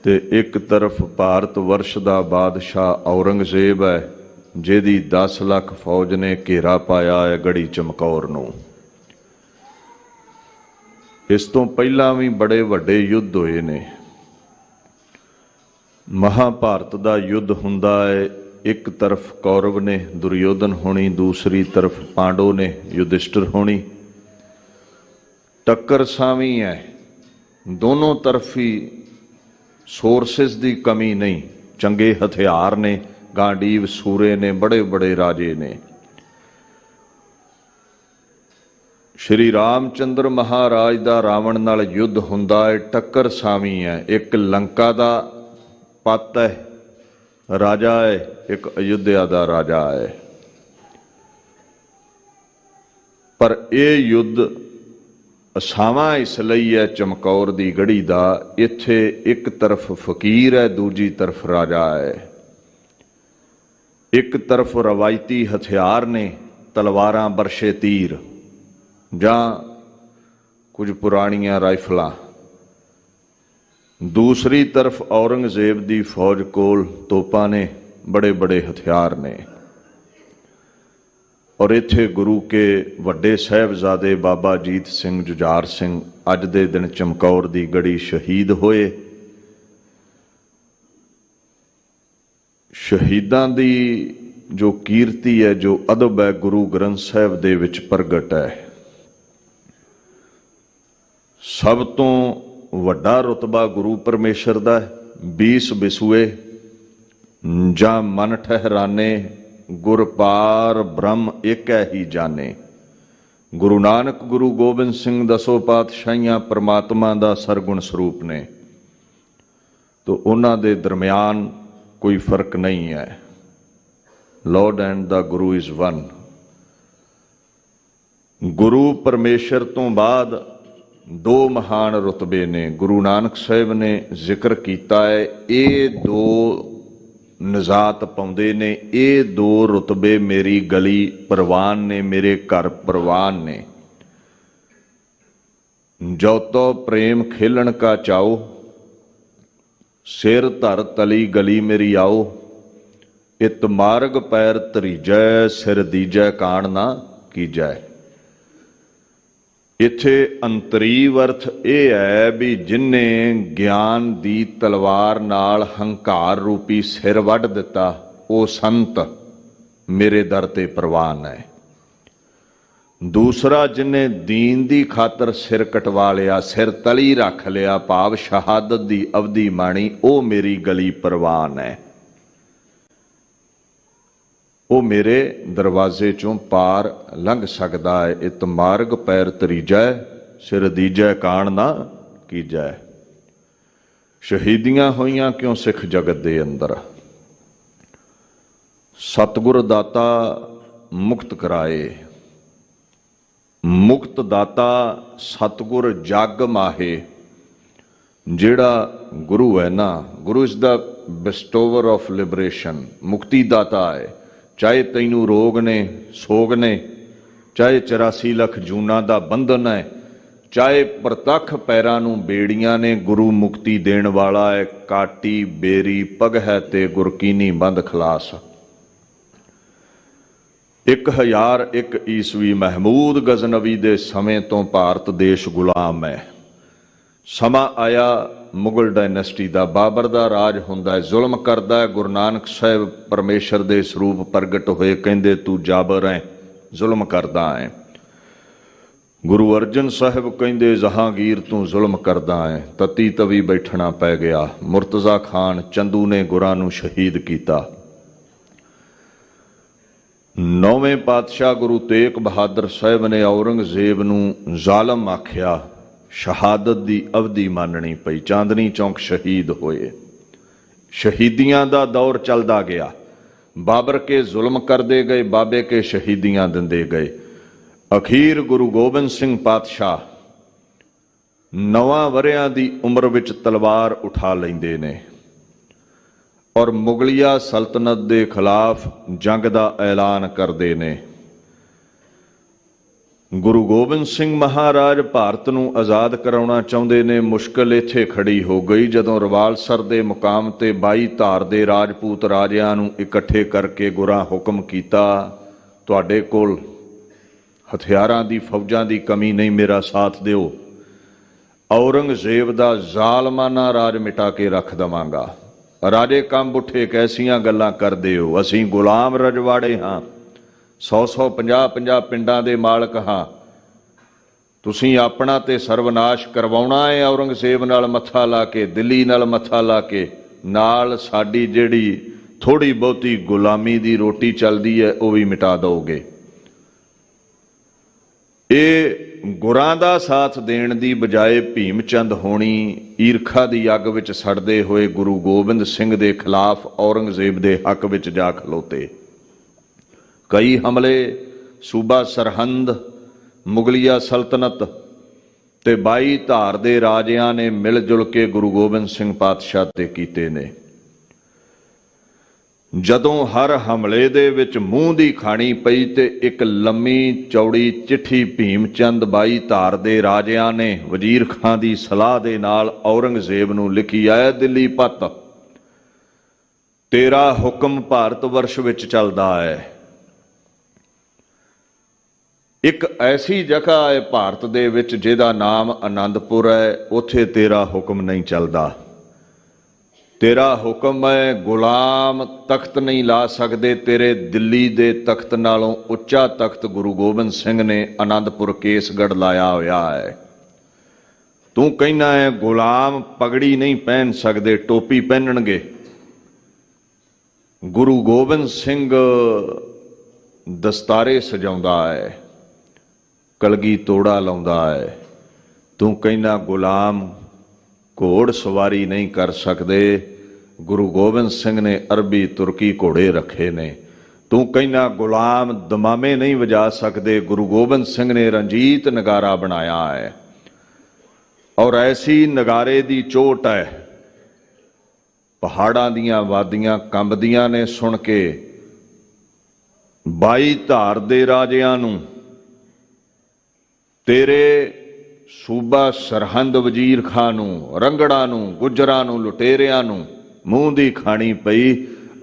ਤੇ ਇੱਕ ਤਰਫ ਭਾਰਤ ਵਰਸ਼ ਦਾ ਬਾਦਸ਼ਾਹ ਔਰੰਗਜ਼ੇਬ ਹੈ, ਜਿਹਦੀ 10 ਲੱਖ ਫੌਜ ਨੇ ਘੇਰਾ ਪਾਇਆ ਹੈ ਗੜੀ ਚਮਕੌਰ ਨੂੰ। ਇਸ ਤੋਂ ਪਹਿਲਾਂ ਵੀ ਬੜੇ ਵੱਡੇ ਯੁੱਧ ਹੋਏ ਨੇ। ਮਹਾਭਾਰਤ ਦਾ ਯੁੱਧ ਹੁੰਦਾ ਹੈ, ਇੱਕ ਤਰਫ ਕੌਰਵ ਨੇ ਦੁਰਯੋਧਨ ਹੋਣੀ, ਦੂਸਰੀ ਤਰਫ ਪਾਂਡੋ ਨੇ ਯੁਧਿਸ਼ਟਰ ਹੋਣੀ। ਟੱਕਰ ਸਾਵੀਂ ਹੈ, ਦੋਨੋਂ ਤਰਫ ਹੀ ਸੋਰਸਿਸ ਦੀ ਕਮੀ ਨਹੀਂ, ਚੰਗੇ ਹਥਿਆਰ ਨੇ, ਗਾਂਡੀਵ ਸੂਰੇ ਨੇ, ਬੜੇ ਬੜੇ ਰਾਜੇ ਨੇ। ਸ਼੍ਰੀ ਰਾਮ ਚੰਦਰ ਮਹਾਰਾਜ ਦਾ ਰਾਵਣ ਨਾਲ ਯੁੱਧ ਹੁੰਦਾ ਹੈ, ਟੱਕਰ ਸਾਵੀਂ ਹੈ। ਇੱਕ ਲੰਕਾ ਦਾ ਪਤ ਹੈ, ਰਾਜਾ ਹੈ, ਇੱਕ ਅਯੁੱਧਿਆ ਦਾ ਰਾਜਾ ਹੈ। ਪਰ ਇਹ ਯੁੱਧ ਅਸਾਵਾਂ ਇਸ ਲਈ ਹੈ ਚਮਕੌਰ ਦੀ ਗੜੀ ਦਾ, ਇੱਥੇ ਇੱਕ ਤਰਫ ਫਕੀਰ ਹੈ, ਦੂਜੀ ਤਰਫ ਰਾਜਾ ਹੈ। ਇੱਕ ਤਰਫ ਰਵਾਇਤੀ ਹਥਿਆਰ ਨੇ, ਤਲਵਾਰਾਂ, ਬਰਸ਼ੇ, ਤੀਰ ਜਾਂ ਕੁਝ ਪੁਰਾਣੀਆਂ ਰਾਈਫਲਾਂ। ਦੂਸਰੀ ਤਰਫ ਔਰੰਗਜ਼ੇਬ ਦੀ ਫੌਜ ਕੋਲ ਤੋਪਾਂ ਨੇ, ਬੜੇ ਬੜੇ ਹਥਿਆਰ ਨੇ। ਔਰ ਇੱਥੇ ਗੁਰੂ ਕੇ ਵੱਡੇ ਸਾਹਿਬਜ਼ਾਦੇ ਬਾਬਾ ਅਜੀਤ ਸਿੰਘ, ਜੁਝਾਰ ਸਿੰਘ ਅੱਜ ਦੇ ਦਿਨ ਚਮਕੌਰ ਦੀ ਗੜੀ ਸ਼ਹੀਦ ਹੋਏ। ਸ਼ਹੀਦਾਂ ਦੀ ਜੋ ਕੀਰਤੀ ਹੈ, ਜੋ ਅਦਬ ਹੈ, ਗੁਰੂ ਗ੍ਰੰਥ ਸਾਹਿਬ ਦੇ ਵਿੱਚ ਪ੍ਰਗਟ ਹੈ। ਸਭ ਤੋਂ ਵੱਡਾ ਰੁਤਬਾ ਗੁਰੂ ਪਰਮੇਸ਼ਰ ਦਾ ਹੈ। 20 ਬਿਸੂਏ ਜਾਂ ਮਨ ਠਹਿਰਾਨੇ, ਗੁਰ ਪਾਰ ਬ੍ਰਹਮ ਇੱਕ ਹੈ ਹੀ ਜਾਣੇ। ਗੁਰੂ ਨਾਨਕ, ਗੁਰੂ ਗੋਬਿੰਦ ਸਿੰਘ, ਦਸੋ ਪਾਤਸ਼ਾਹੀਆਂ ਪਰਮਾਤਮਾ ਦਾ ਸਰਗੁਣ ਸਰੂਪ ਨੇ, ਤੋ ਉਹਨਾਂ ਦੇ ਦਰਮਿਆਨ ਕੋਈ ਫਰਕ ਨਹੀਂ ਹੈ। Lord and the Guru is one। ਗੁਰੂ ਪਰਮੇਸ਼ਰ ਤੋਂ ਬਾਅਦ 2 ਮਹਾਨ ਰੁਤਬੇ ਨੇ, ਗੁਰੂ ਨਾਨਕ ਸਾਹਿਬ ਨੇ ਜ਼ਿਕਰ ਕੀਤਾ ਹੈ। ਇਹ 2 ਨਿਜਾਤ ਪਾਉਂਦੇ ਨੇ, ਇਹ 2 ਰੁਤਬੇ ਮੇਰੀ ਗਲੀ ਪ੍ਰਵਾਨ ਨੇ, ਮੇਰੇ ਘਰ ਪ੍ਰਵਾਨ ਨੇ। ਜੋ ਤੋ ਪ੍ਰੇਮ ਖੇਲਣ ਕਾ ਚਾਓ, ਸਿਰ ਧਰ ਤਲੀ ਗਲੀ ਮੇਰੀ ਆਓ। ਇਤ ਮਾਰਗ ਪੈਰ ਧਰੀਜੈ, ਸਿਰ ਦੀਜੈ ਕਾਣ ਨਾ ਕੀਜੈ। ਇੱਥੇ ਅੰਤਰੀਵ ਅਰਥ ਇਹ ਹੈ ਵੀ ਜਿਨ੍ਹੇ ਗਿਆਨ ਦੀ ਤਲਵਾਰ ਨਾਲ ਹੰਕਾਰ ਰੂਪੀ ਸਿਰ ਵੱਢ ਦਿੱਤਾ, ਉਹ ਸੰਤ ਮੇਰੇ ਦਰ ਤੇ ਪ੍ਰਵਾਨ ਹੈ। ਦੂਸਰਾ, ਜਿਨ੍ਹੇ ਦੀਨ ਦੀ ਖਾਤਰ ਸਿਰ ਕਟਵਾ ਲਿਆ, ਸਿਰ ਤਲੀ ਰੱਖ ਲਿਆ, ਭਾਵ ਸ਼ਹਾਦਤ ਦੀ ਅਵਧੀ ਮਾਣੀ, ਉਹ ਮੇਰੀ ਗਲੀ ਪ੍ਰਵਾਨ ਹੈ। ਉਹ ਮੇਰੇ ਦਰਵਾਜ਼ੇ ਚੋਂ ਪਾਰ ਲੰਘ ਸਕਦਾ ਹੈ। ਇਤ ਮਾਰਗ ਪੈਰ ਧਰੀਜੈ, ਸਿਰ ਦੀਜੈ ਕਾਣ ਨਾ ਕੀਜੈ। ਸ਼ਹੀਦੀਆਂ ਹੋਈਆਂ ਕਿਉਂ ਸਿੱਖ ਜਗਤ ਦੇ ਅੰਦਰ। ਸਤਿਗੁਰ ਦਾਤਾ ਮੁਕਤ ਕਰਾਏ, ਮੁਕਤ ਦਾਤਾ ਸਤਿਗੁਰ ਜਗ ਮਾਹੇ। ਜਿਹੜਾ ਗੁਰੂ ਹੈ ਨਾ, ਗੁਰੂ ਇਜ਼ ਦਾ ਬਿਸਟੋਵਰ ਆਫ ਲਿਬਰੇਸ਼ਨ, ਮੁਕਤੀ ਦਾਤਾ ਹੈ। ਚਾਹੇ ਤੈਨੂੰ ਰੋਗ ਨੇ, ਸੋਗ ਨੇ, ਚਾਹੇ 84 ਲੱਖ ਜੂਨਾਂ ਦਾ ਬੰਧਨ ਹੈ, ਚਾਹੇ ਪ੍ਰਤੱਖ ਪੈਰਾਂ ਨੂੰ ਬੇੜੀਆਂ ਨੇ, ਗੁਰੂ ਮੁਕਤੀ ਦੇਣ ਵਾਲਾ ਹੈ। ਕਾਟੀ ਬੇਰੀ ਪਗ ਹੈ ਤੇ ਗੁਰਕੀਨੀ ਬੰਦ ਖਲਾਸ। 1001 ਈਸਵੀ ਮਹਿਮੂਦ ਗਜ਼ਨਵੀ ਦੇ ਸਮੇਂ ਤੋਂ ਭਾਰਤ ਦੇਸ਼ ਗੁਲਾਮ ਹੈ। ਸਮਾਂ ਆਇਆ ਮੁਗਲ ਡਾਇਨੈਸਟੀ ਦਾ, ਬਾਬਰ ਦਾ ਰਾਜ ਹੁੰਦਾ ਹੈ, ਜ਼ੁਲਮ ਕਰਦਾ ਹੈ। ਗੁਰੂ ਨਾਨਕ ਸਾਹਿਬ ਪਰਮੇਸ਼ਰ ਦੇ ਸਰੂਪ ਪ੍ਰਗਟ ਹੋਏ, ਕਹਿੰਦੇ ਤੂੰ ਜਾਬਰ ਹੈ, ਜ਼ੁਲਮ ਕਰਦਾ ਹੈ। ਗੁਰੂ ਅਰਜਨ ਸਾਹਿਬ ਕਹਿੰਦੇ ਜਹਾਂਗੀਰ ਤੂੰ ਜ਼ੁਲਮ ਕਰਦਾ ਹੈ। ਤਤੀ ਤਵੀ ਬੈਠਣਾ ਪੈ ਗਿਆ। ਮੁਰਤਜ਼ਾ ਖਾਨ ਚੰਦੂ ਨੇ ਗੁਰਾਂ ਨੂੰ ਸ਼ਹੀਦ ਕੀਤਾ। 9ਵੇਂ ਪਾਤਸ਼ਾਹ ਗੁਰੂ ਤੇਗ ਬਹਾਦਰ ਸਾਹਿਬ ਨੇ ਔਰੰਗਜ਼ੇਬ ਨੂੰ ਜ਼ਾਲਮ ਆਖਿਆ। ਸ਼ਹਾਦਤ ਦੀ ਅਵਧੀ ਮੰਨਣੀ ਪਈ। ਚਾਂਦਨੀ ਚੌਂਕ ਸ਼ਹੀਦ ਹੋਏ। ਸ਼ਹੀਦੀਆਂ ਦਾ ਦੌਰ ਚੱਲਦਾ ਗਿਆ। ਬਾਬਰ ਕੇ ਜ਼ੁਲਮ ਕਰਦੇ ਗਏ, ਬਾਬੇ ਕੇ ਸ਼ਹੀਦੀਆਂ ਦਿੰਦੇ ਗਏ। ਅਖੀਰ ਗੁਰੂ ਗੋਬਿੰਦ ਸਿੰਘ ਪਾਤਸ਼ਾਹ 9 ਵਰ੍ਹਿਆਂ ਦੀ ਉਮਰ ਵਿੱਚ ਤਲਵਾਰ ਉਠਾ ਲੈਂਦੇ ਨੇ ਔਰ ਮੁਗਲਿਆ ਸਲਤਨਤ ਦੇ ਖਿਲਾਫ ਜੰਗ ਦਾ ਐਲਾਨ ਕਰਦੇ ਨੇ। ਗੁਰੂ ਗੋਬਿੰਦ ਸਿੰਘ ਮਹਾਰਾਜ ਭਾਰਤ ਨੂੰ ਆਜ਼ਾਦ ਕਰਾਉਣਾ ਚਾਹੁੰਦੇ ਨੇ। ਮੁਸ਼ਕਲ ਇੱਥੇ ਖੜੀ ਹੋ ਗਈ ਜਦੋਂ ਰਵਾਲਸਰ ਦੇ ਮੁਕਾਮ ਤੇ 22 ਧਾਰ ਦੇ ਰਾਜਪੂਤ ਰਾਜਿਆਂ ਨੂੰ ਇਕੱਠੇ ਕਰਕੇ ਗੁਰਾਂ ਹੁਕਮ ਕੀਤਾ, ਤੁਹਾਡੇ ਕੋਲ ਹਥਿਆਰਾਂ ਦੀ ਫੌਜਾਂ ਦੀ ਕਮੀ ਨਹੀਂ, ਮੇਰਾ ਸਾਥ ਦਿਓ। ਔਰੰਗਜ਼ੇਬ ਦਾ ਜ਼ਾਲਮਾਨਾ ਰਾਜ ਮਿਟਾ ਕੇ ਰੱਖ ਦੇਵਾਂਗਾ। ਰਾਜੇ ਕੰਬ ਉੱਠੇ, ਕੈਸੀਆਂ ਗੱਲਾਂ ਕਰਦੇ ਹੋ, ਅਸੀਂ ਗੁਲਾਮ ਰਜਵਾੜੇ ਹਾਂ, 100 50 ਪਿੰਡਾਂ ਦੇ ਮਾਲਕ ਹਾਂ, ਤੁਸੀਂ ਆਪਣਾ ਤੇ ਸਰਵਨਾਸ਼ ਕਰਵਾਉਣਾ ਹੈ ਔਰੰਗਜ਼ੇਬ ਨਾਲ ਮੱਥਾ ਲਾ ਕੇ, ਦਿੱਲੀ ਨਾਲ ਮੱਥਾ ਲਾ ਕੇ, ਨਾਲ ਸਾਡੀ ਜਿਹੜੀ ਥੋੜੀ ਬਹੁਤੀ ਗੁਲਾਮੀ ਦੀ ਰੋਟੀ ਚੱਲਦੀ ਹੈ ਉਹ ਵੀ ਮਿਟਾ ਦਿਓਗੇ। ਇਹ ਗੁਰਾਂ ਦਾ ਸਾਥ ਦੇਣ ਦੀ ਬਜਾਏ ਭੀਮ ਚੰਦ ਹੋਣੀ ਈਰਖਾ ਦੀ ਅੱਗ ਵਿੱਚ ਸੜਦੇ ਹੋਏ ਗੁਰੂ ਗੋਬਿੰਦ ਸਿੰਘ ਦੇ ਖਿਲਾਫ ਔਰੰਗਜ਼ੇਬ ਦੇ ਹੱਕ ਵਿੱਚ ਜਾ ਖਲੋਤੇ। ਕਈ ਹਮਲੇ ਸੂਬਾ ਸਰਹੰਦ, ਮੁਗਲਿਆ ਸਲਤਨਤ ਤੇ 22 ਧਾਰ ਦੇ ਰਾਜਿਆਂ ਨੇ ਮਿਲ ਜੁਲ ਕੇ ਗੁਰੂ ਗੋਬਿੰਦ ਸਿੰਘ ਪਾਤਸ਼ਾਹ ਤੇ ਕੀਤੇ ਨੇ। ਜਦੋਂ ਹਰ ਹਮਲੇ ਦੇ ਵਿੱਚ ਮੂੰਹ ਦੀ ਖਾਣੀ ਪਈ ਤੇ ਇੱਕ ਲੰਮੀ ਚੌੜੀ ਚਿੱਠੀ ਭੀਮ ਚੰਦ 22 ਧਾਰ ਦੇ ਰਾਜਿਆਂ ਨੇ ਵਜ਼ੀਰ ਖਾਂ ਦੀ ਸਲਾਹ ਦੇ ਨਾਲ ਔਰੰਗਜ਼ੇਬ ਨੂੰ ਲਿਖੀ ਆਇਆ, ਦਿੱਲੀ ਪੱਤ, ਤੇਰਾ ਹੁਕਮ ਭਾਰਤ ਵਰਸ਼ ਵਿੱਚ ਚੱਲਦਾ ਹੈ। ਇੱਕ ਐਸੀ ਜਗ੍ਹਾ ਹੈ ਭਾਰਤ ਦੇ ਵਿੱਚ ਜਿਹਦਾ ਨਾਮ ਆਨੰਦਪੁਰ ਹੈ, ਉੱਥੇ ਤੇਰਾ ਹੁਕਮ ਨਹੀਂ ਚੱਲਦਾ। ਤੇਰਾ ਹੁਕਮ ਹੈ ਗੁਲਾਮ ਤਖਤ ਨਹੀਂ ਲਾ ਸਕਦੇ, ਤੇਰੇ ਦਿੱਲੀ ਦੇ ਤਖਤ ਨਾਲੋਂ ਉੱਚਾ ਤਖਤ ਗੁਰੂ ਗੋਬਿੰਦ ਸਿੰਘ ਨੇ ਆਨੰਦਪੁਰ ਕੇਸਗੜ੍ਹ ਲਾਇਆ ਹੋਇਆ ਹੈ। ਤੂੰ ਕਹਿਣਾ ਹੈ ਗੁਲਾਮ ਪਗੜੀ ਨਹੀਂ ਪਹਿਨ ਸਕਦੇ, ਟੋਪੀ ਪਹਿਨਣਗੇ। ਗੁਰੂ ਗੋਬਿੰਦ ਸਿੰਘ ਦਸਤਾਰੇ ਸਜਾਉਂਦਾ ਹੈ, ਕਲਗੀ ਤੋੜਾ ਲਾਉਂਦਾ ਹੈ। ਤੂੰ ਕਹਿਣਾ ਗੁਲਾਮ ਘੋੜ ਸਵਾਰੀ ਨਹੀਂ ਕਰ ਸਕਦੇ, ਗੁਰੂ ਗੋਬਿੰਦ ਸਿੰਘ ਨੇ ਅਰਬੀ ਤੁਰਕੀ ਘੋੜੇ ਰੱਖੇ ਨੇ। ਤੂੰ ਕਹਿਣਾ ਗੁਲਾਮ ਦਮਾਮੇ ਨਹੀਂ ਵਜਾ ਸਕਦੇ, ਗੁਰੂ ਗੋਬਿੰਦ ਸਿੰਘ ਨੇ ਰਣਜੀਤ ਨਗਾਰਾ ਬਣਾਇਆ ਹੈ ਔਰ ਐਸੀ ਨਗਾਰੇ ਦੀ ਚੋਟ ਹੈ, ਪਹਾੜਾਂ ਦੀਆਂ ਵਾਦੀਆਂ ਕੰਬਦੀਆਂ ਨੇ ਸੁਣ ਕੇ। 22 ਧਾਰ ਦੇ ਰਾਜਿਆਂ ਨੂੰ, ਤੇਰੇ ਸੂਬਾ ਸਰਹੰਦ ਵਜ਼ੀਰ ਖਾਂ ਨੂੰ, ਰੰਗੜਾਂ ਨੂੰ, ਗੁੱਜਰਾਂ ਨੂੰ, ਲੁਟੇਰਿਆਂ ਨੂੰ ਮੂੰਹ ਦੀ ਖਾਣੀ ਪਈ।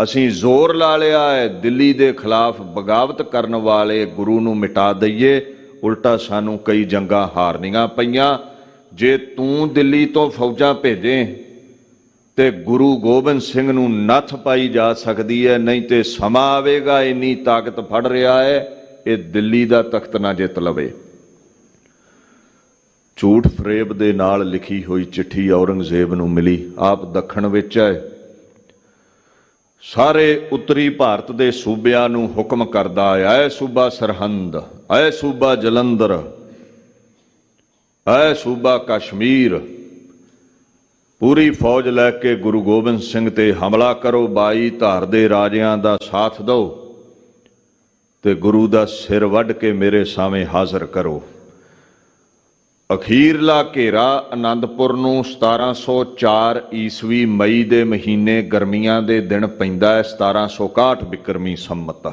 ਅਸੀਂ ਜ਼ੋਰ ਲਾ ਲਿਆ ਹੈ ਦਿੱਲੀ ਦੇ ਖਿਲਾਫ ਬਗਾਵਤ ਕਰਨ ਵਾਲੇ ਗੁਰੂ ਨੂੰ ਮਿਟਾ ਦਈਏ, ਉਲਟਾ ਸਾਨੂੰ ਕਈ ਜੰਗਾਂ ਹਾਰਨੀਆਂ ਪਈਆਂ। ਜੇ ਤੂੰ ਦਿੱਲੀ ਤੋਂ ਫੌਜਾਂ ਭੇਜੇ ਤੇ ਗੁਰੂ ਗੋਬਿੰਦ ਸਿੰਘ ਨੂੰ ਨੱਥ ਪਾਈ ਜਾ ਸਕਦੀ ਹੈ, ਨਹੀਂ ਤੇ ਸਮਾਂ ਆਵੇਗਾ ਇੰਨੀ ਤਾਕਤ ਫੜ ਰਿਹਾ ਹੈ ਇਹ ਦਿੱਲੀ ਦਾ ਤਖਤ ਨਾ ਜਿੱਤ ਲਵੇ। ਝੂਠ ਫਰੇਬ ਦੇ ਨਾਲ ਲਿਖੀ ਹੋਈ ਚਿੱਠੀ ਔਰੰਗਜ਼ੇਬ ਨੂੰ ਮਿਲੀ। ਆਪ ਦੱਖਣ ਵਿੱਚ ਹੈ, ਸਾਰੇ ਉੱਤਰੀ ਭਾਰਤ ਦੇ ਸੂਬਿਆਂ ਨੂੰ ਹੁਕਮ ਕਰਦਾ ਹੈ, ਐ ਸੂਬਾ ਸਰਹੰਦ, ਐ ਸੂਬਾ ਜਲੰਧਰ, ਐ ਸੂਬਾ ਕਸ਼ਮੀਰ, ਪੂਰੀ ਫੌਜ ਲੈ ਕੇ ਗੁਰੂ ਗੋਬਿੰਦ ਸਿੰਘ ਤੇ ਹਮਲਾ ਕਰੋ, 22 ਧਾਰ ਦੇ ਰਾਜਿਆਂ ਦਾ ਸਾਥ ਦਿਓ। ਤੇ ਗੁਰੂ ਦਾ ਸਿਰ ਵੱਢ ਕੇ ਮੇਰੇ ਸਾਹਮਣੇ ਹਾਜ਼ਰ ਕਰੋ। ਅਖੀਰਲਾ ਘੇਰਾ ਆਨੰਦਪੁਰ ਨੂੰ 1704 ਈਸਵੀ ਮਈ ਦੇ ਮਹੀਨੇ ਗਰਮੀਆਂ ਦੇ ਦਿਨ ਪੈਂਦਾ ਹੈ, 1761 ਬਿਕਰਮੀ ਸੰਮਤ।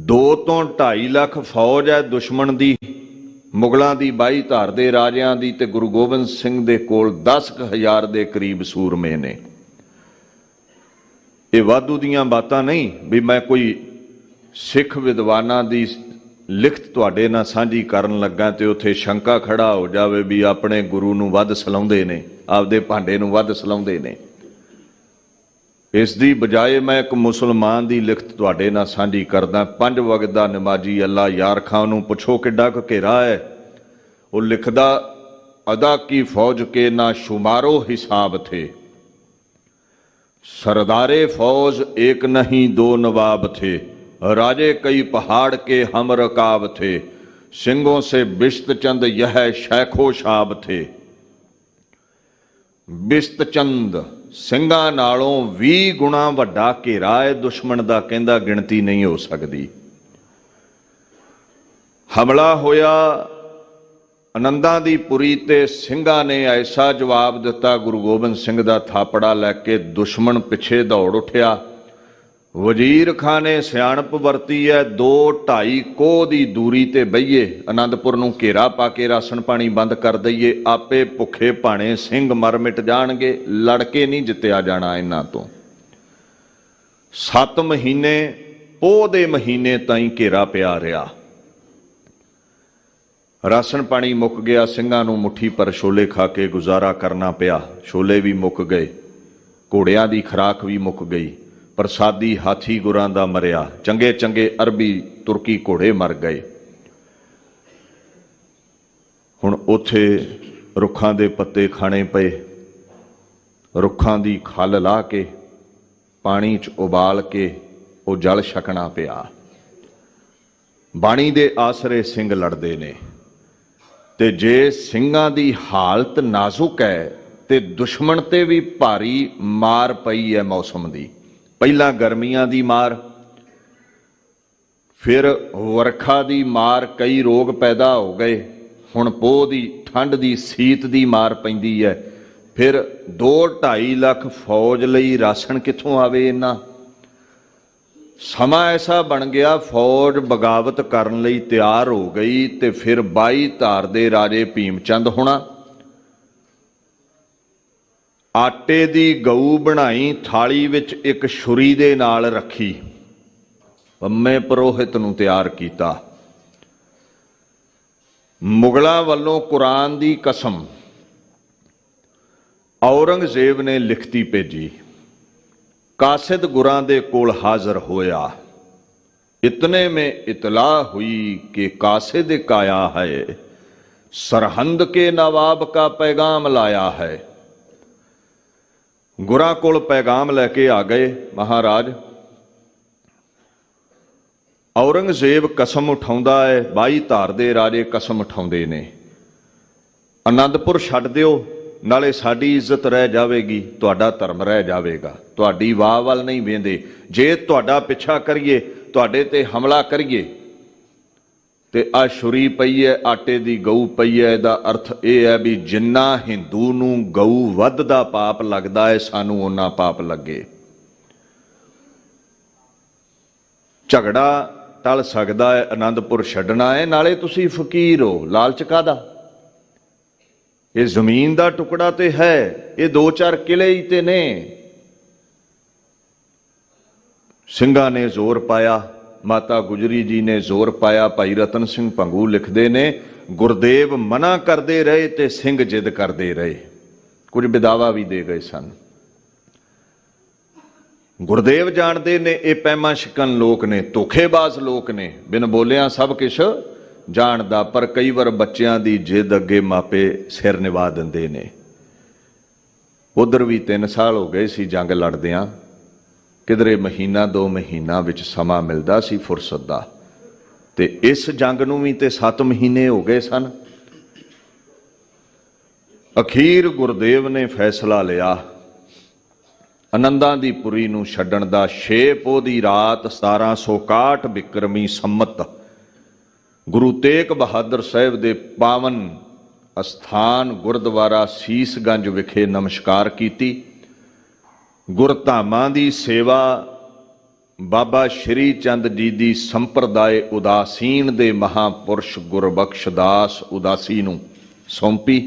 2 ਤੋਂ 2.5 ਲੱਖ ਫੌਜ ਹੈ ਦੁਸ਼ਮਣ ਦੀ, ਮੁਗਲਾਂ ਦੀ, 22 ਧਾਰ ਦੇ ਰਾਜਿਆਂ ਦੀ, ਤੇ ਗੁਰੂ ਗੋਬਿੰਦ ਸਿੰਘ ਦੇ ਕੋਲ 10,000 ਦੇ ਕਰੀਬ ਸੂਰਮੇ ਨੇ। ਇਹ ਵਾਧੂ ਦੀਆਂ ਬਾਤਾਂ ਨਹੀਂ ਵੀ ਮੈਂ ਕੋਈ ਸਿੱਖ ਵਿਦਵਾਨਾਂ ਦੀ ਲਿਖਤ ਤੁਹਾਡੇ ਨਾਲ ਸਾਂਝੀ ਕਰਨ ਲੱਗਾ ਤੇ ਉੱਥੇ ਸ਼ੰਕਾ ਖੜਾ ਹੋ ਜਾਵੇ ਵੀ ਆਪਣੇ ਗੁਰੂ ਨੂੰ ਵੱਧ ਸਲਾਉਂਦੇ ਨੇ, ਆਪਦੇ ਭਾਂਡੇ ਨੂੰ ਵੱਧ ਸਲਾਉਂਦੇ ਨੇ। ਇਸ ਦੀ ਬਜਾਏ ਮੈਂ ਇੱਕ ਮੁਸਲਮਾਨ ਦੀ ਲਿਖਤ ਤੁਹਾਡੇ ਨਾਲ ਸਾਂਝੀ ਕਰਦਾ। 5 ਵਕਤ ਦਾ ਨਮਾਜ਼ੀ ਅੱਲਾ ਯਾਰ ਖਾਨ ਨੂੰ ਪੁੱਛੋ ਕਿੱਡਾ ਕੁ ਘੇਰਾ ਹੈ। ਉਹ ਲਿਖਦਾ, ਅਦਾ ਕੀ ਫੌਜ ਕੇ ਨਾ ਸ਼ੁਮਾਰੋ ਹਿਸਾਬ ਥੇ, सरदारे फौज एक नहीं 2 नवाब थे, राजे कई पहाड़ के हम रकाब थे, सिंगों से बिश्त चंद यह शैखो शाब थे। बिश्त चंद ਸਿੰਘਾਂ ਨਾਲੋਂ 20 ਗੁਣਾ ਵੱਡਾ ਘੇਰਾ ਹੈ ਦੁਸ਼ਮਣ ਦਾ, ਕਹਿੰਦਾ ਗਿਣਤੀ ਨਹੀਂ ਹੋ ਸਕਦੀ। ਹਮਲਾ ਹੋਇਆ ਆਨੰਦਾਂ ਦੀ ਪੁਰੀ ਤੇ ਸਿੰਘਾਂ ਨੇ ਐਸਾ ਜਵਾਬ ਦਿੱਤਾ, ਗੁਰੂ ਗੋਬਿੰਦ ਸਿੰਘ ਦਾ ਥਾਪੜਾ ਲੈ ਕੇ ਦੁਸ਼ਮਣ ਪਿੱਛੇ ਦੌੜ ਉੱਠਿਆ। ਵਜ਼ੀਰ ਖਾਨ ਨੇ ਸਿਆਣਪ ਵਰਤੀ ਹੈ, 2-2.5 ਕੋਹ ਦੀ ਦੂਰੀ ਤੇ ਬਈਏ, ਆਨੰਦਪੁਰ ਨੂੰ ਘੇਰਾ ਪਾ ਕੇ ਰਾਸ਼ਨ ਪਾਣੀ ਬੰਦ ਕਰ ਦਈਏ, ਆਪੇ ਭੁੱਖੇ ਭਾਣੇ ਸਿੰਘ ਮਰ ਮਿਟ ਜਾਣਗੇ, ਲੜ ਕੇ ਨਹੀਂ ਜਿੱਤਿਆ ਜਾਣਾ ਇਹਨਾਂ ਤੋਂ। 7 ਮਹੀਨੇ ਪੋਹ ਦੇ ਮਹੀਨੇ ਤਾਈਂ ਘੇਰਾ ਪਿਆ ਰਿਹਾ। ਰਾਸ਼ਨ ਪਾਣੀ ਮੁੱਕ ਗਿਆ, ਸਿੰਘਾਂ ਨੂੰ ਮੁੱਠੀ ਪਰ ਛੋਲੇ ਖਾ ਕੇ ਗੁਜ਼ਾਰਾ ਕਰਨਾ ਪਿਆ। ਛੋਲੇ ਵੀ ਮੁੱਕ ਗਏ, ਘੋੜਿਆਂ ਦੀ ਖੁਰਾਕ ਵੀ ਮੁੱਕ ਗਈ, ਪ੍ਰਸਾਦੀ ਹਾਥੀ ਗੁਰਾਂ ਦਾ ਮਰਿਆ, ਚੰਗੇ ਚੰਗੇ ਅਰਬੀ ਤੁਰਕੀ ਘੋੜੇ ਮਰ ਗਏ। ਹੁਣ ਉੱਥੇ ਰੁੱਖਾਂ ਦੇ ਪੱਤੇ ਖਾਣੇ ਪਏ, ਰੁੱਖਾਂ ਦੀ ਖੱਲ ਲਾ ਕੇ ਪਾਣੀ 'ਚ ਉਬਾਲ ਕੇ ਉਹ ਜਲ ਛਕਣਾ ਪਿਆ। ਬਾਣੀ ਦੇ ਆਸਰੇ ਸਿੰਘ ਲੜਦੇ ਨੇ, ਤੇ ਜੇ ਸਿੰਘਾਂ ਦੀ ਹਾਲਤ ਨਾਜ਼ੁਕ ਹੈ ਤੇ ਦੁਸ਼ਮਣ ਤੇ ਵੀ ਭਾਰੀ ਮਾਰ ਪਈ ਹੈ ਮੌਸਮ ਦੀ। ਪਹਿਲਾਂ ਗਰਮੀਆਂ ਦੀ ਮਾਰ, ਫਿਰ ਵਰਖਾ ਦੀ ਮਾਰ, ਕਈ ਰੋਗ ਪੈਦਾ ਹੋ ਗਏ। ਹੁਣ ਪੋਹ ਦੀ ਠੰਡ ਦੀ ਸੀਤ ਦੀ ਮਾਰ ਪੈਂਦੀ ਹੈ। ਫਿਰ 2-2.5 ਲੱਖ ਫੌਜ ਲਈ ਰਾਸ਼ਨ ਕਿੱਥੋਂ ਆਵੇ ਇੰਨਾ? ਸਮਾਂ ਐਸਾ ਬਣ ਗਿਆ, ਫੌਜ ਬਗਾਵਤ ਕਰਨ ਲਈ ਤਿਆਰ ਹੋ ਗਈ ਤੇ ਫਿਰ 22 ਧਾਰ ਦੇ ਰਾਜੇ ਭੀਮ ਚੰਦ ਹੋਣਾ ਆਟੇ ਦੀ ਗਊ ਬਣਾਈ, ਥਾਲੀ ਵਿੱਚ ਇੱਕ ਛੁਰੀ ਦੇ ਨਾਲ ਰੱਖੀ, ਪੰਮੇ ਪੁਰੋਹਿਤ ਨੂੰ ਤਿਆਰ ਕੀਤਾ। ਮੁਗਲਾਂ ਵੱਲੋਂ ਕੁਰਾਨ ਦੀ ਕਸਮ ਔਰੰਗਜ਼ੇਬ ਨੇ ਲਿਖਤੀ ਭੇਜੀ। कासिद गुरां दे कोल हाजिर होया, इतने में इतला हुई कि कासिद काया है, सरहंद के नवाब का पैगाम लाया है। गुरां कोल पैगाम लैके आ गए, महाराज औरंगजेब कसम उठाउंदा है, 22 धार दे राजे कसम उठाउंदे ने, आनंदपुर छड्ड दिओ, नाले साडी इज्जत रह जाएगी, तुहाडा धर्म रह जाएगा, तुहाडी वाह वाल नहीं वेंदे। जे तुहाडा पिछा करिए, तुहाडे ते हमला करिए ते आ छुरी पई है, आटे दी गऊ पई है, इहदा अर्थ यह है भी जिन्ना हिंदू नूं गऊ वधदा पाप लगदा है, सानू उन्ना पाप लगे। झगड़ा टल सकदा है, आनंदपुर छड्डना है, नाले तुसीं फकीर हो, लालच काहदा? ये जमीन का टुकड़ा तो है, ये 2-4 किले ही ते ने। ਸਿੰਘਾਂ ने जोर पाया, माता गुजरी जी ने जोर पाया। भाई रतन सिंह भंगू लिखते ने, गुरदेव मना करते रहे ते सिंह जिद करते रहे, कुछ बिदावा भी दे गए सन। गुरदेव जानते ने ये पैमा शिकन लोग ने, धोखेबाज लोग ने, बिन बोलिया सब कुछ जानदा, पर कई बार बच्चों की जिद अगे मापे सिर निभा देंदे ने। उधर भी 3 साल हो गए सी जंग लड़दियां, किधरे महीना 2 महीना विच समा मिलदा सी फुरसत दा, ते इस जंग नूं भी ते 7 महीने हो गए सन। अखीर गुरदेव ने फैसला लिया, ਆਨੰਦਾਂ ਦੀ ਪੁਰੀ ਨੂੰ ਛੱਡਣ ਦਾ 6 ਪੋਹ ਦੀ ਰਾਤ 1761 ਬਿਕਰਮੀ ਸੰਮਤ ਗੁਰੂ ਤੇਗ ਬਹਾਦਰ ਸਾਹਿਬ ਦੇ ਪਾਵਨ ਅਸਥਾਨ ਗੁਰਦੁਆਰਾ ਸੀਸਗੰਜ ਵਿਖੇ ਨਮਸਕਾਰ ਕੀਤੀ। ਗੁਰਧਾਮਾਂ ਦੀ ਸੇਵਾ ਬਾਬਾ ਸ਼੍ਰੀ ਚੰਦ ਜੀ ਦੀ ਸੰਪਰਦਾਇ ਉਦਾਸੀਨ ਦੇ ਮਹਾਪੁਰਸ਼ ਗੁਰਬਖਸ਼ਦਾਸ ਉਦਾਸੀ ਨੂੰ ਸੌਂਪੀ।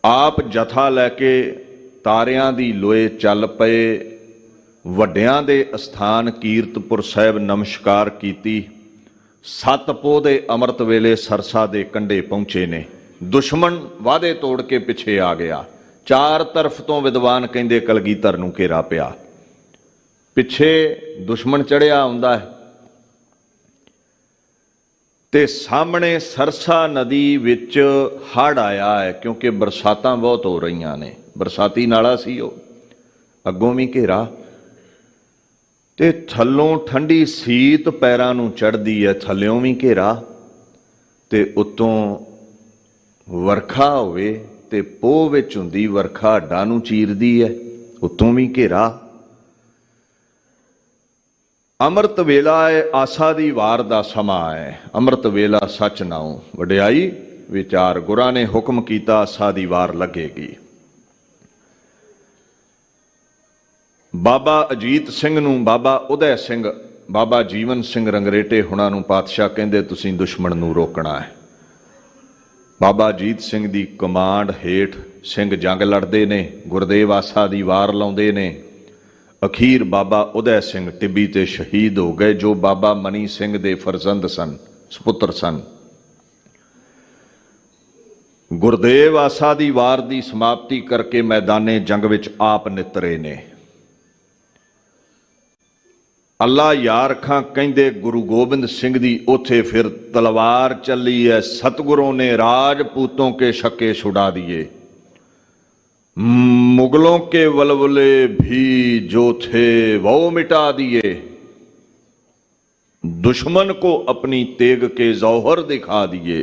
ਆਪ ਜਥਾ ਲੈ ਕੇ ਤਾਰਿਆਂ ਦੀ ਲੋਏ ਚੱਲ ਪਏ। ਵੱਡਿਆਂ ਦੇ ਅਸਥਾਨ ਕੀਰਤਪੁਰ ਸਾਹਿਬ ਨਮਸਕਾਰ ਕੀਤੀ। 7 ਪੋਹ ਦੇ ਅੰਮ੍ਰਿਤ ਵੇਲੇ ਸਰਸਾ ਦੇ ਕੰਢੇ ਪਹੁੰਚੇ ਨੇ। ਦੁਸ਼ਮਣ ਵਾਅਦੇ ਤੋੜ ਕੇ ਪਿੱਛੇ ਆ ਗਿਆ। 4 ਤਰਫ ਤੋਂ ਵਿਦਵਾਨ ਕਹਿੰਦੇ ਕਲਗੀਧਰ ਨੂੰ ਘੇਰਾ ਪਿਆ। ਪਿੱਛੇ ਦੁਸ਼ਮਣ ਚੜਿਆ ਹੁੰਦਾ ਹੈ ਤੇ ਸਾਹਮਣੇ ਸਰਸਾ ਨਦੀ ਵਿੱਚ ਹੜ੍ਹ ਆਇਆ ਹੈ, ਕਿਉਂਕਿ ਬਰਸਾਤਾਂ ਬਹੁਤ ਹੋ ਰਹੀਆਂ ਨੇ। ਬਰਸਾਤੀ ਨਾਲਾ ਸੀ ਉਹ, ਅੱਗੋਂ ਵੀ ਘੇਰਾ ਤੇ ਥੱਲੋਂ ਠੰਡੀ ਸੀਤ ਪੈਰਾਂ ਨੂੰ ਚੜ੍ਹਦੀ ਹੈ, ਥੱਲਿਓਂ ਵੀ ਘੇਰਾ ਤੇ ਉੱਤੋਂ ਵਰਖਾ ਹੋਵੇ ਤੇ ਪੋਹ ਵਿੱਚ ਹੁੰਦੀ ਵਰਖਾ ਹੱਡਾਂ ਨੂੰ ਚੀਰਦੀ ਹੈ, ਉੱਤੋਂ ਵੀ ਘੇਰਾ। ਅੰਮ੍ਰਿਤ ਵੇਲਾ ਹੈ, ਆਸਾ ਦੀ ਵਾਰ ਦਾ ਸਮਾਂ ਹੈ। ਅੰਮ੍ਰਿਤ ਵੇਲਾ ਸੱਚ ਨਾਉ ਵਡਿਆਈ ਵਿਚਾਰ, ਗੁਰਾਂ ਨੇ ਹੁਕਮ ਕੀਤਾ ਆਸਾ ਦੀ ਵਾਰ ਲੱਗੇਗੀ। ਬਾਬਾ ਅਜੀਤ ਸਿੰਘ ਨੂੰ, ਬਾਬਾ ਉਦੈ ਸਿੰਘ, ਬਾਬਾ ਜੀਵਨ ਸਿੰਘ ਰੰਗਰੇਟੇ ਹੁਣਾਂ ਨੂੰ ਪਾਤਸ਼ਾਹ ਕਹਿੰਦੇ ਤੁਸੀਂ ਦੁਸ਼ਮਣ ਨੂੰ ਰੋਕਣਾ ਹੈ। ਬਾਬਾ ਅਜੀਤ ਸਿੰਘ ਦੀ ਕਮਾਂਡ ਹੇਠ ਸਿੰਘ ਜੰਗ ਲੜਦੇ ਨੇ, ਗੁਰਦੇਵ ਆਸਾ ਦੀ ਵਾਰ ਲਾਉਂਦੇ ਨੇ। ਅਖੀਰ ਬਾਬਾ ਉਦੈ ਸਿੰਘ ਟਿੱਬੀ ਤੇ ਸ਼ਹੀਦ ਹੋ ਗਏ, ਜੋ ਬਾਬਾ ਮਨੀ ਸਿੰਘ ਦੇ ਫਰਜ਼ੰਦ ਸਨ, ਸੁਪੁੱਤਰ ਸਨ। ਗੁਰਦੇਵ ਆਸਾ ਦੀ ਵਾਰ ਦੀ ਸਮਾਪਤੀ ਕਰਕੇ ਮੈਦਾਨੇ ਜੰਗ ਵਿੱਚ ਆਪ ਨਿਤਰੇ ਨੇ। ਅੱਲਾ ਯਾਰ ਖਾਂ ਕਹਿੰਦੇ ਗੁਰੂ ਗੋਬਿੰਦ ਸਿੰਘ ਦੀ ਉੱਥੇ ਫਿਰ ਤਲਵਾਰ ਚੱਲੀ ਹੈ। ਸਤਿਗੁਰੋਂ ਨੇ ਰਾਜਪੂਤੋਂ ਕੇ ਸ਼ੱਕੇ ਛੁਡਾ ਦਿਏ, मुगलों के वलवले भी जो थे वो मिटा दिए, दुश्मन को अपनी तेग के जौहर दिखा दिए,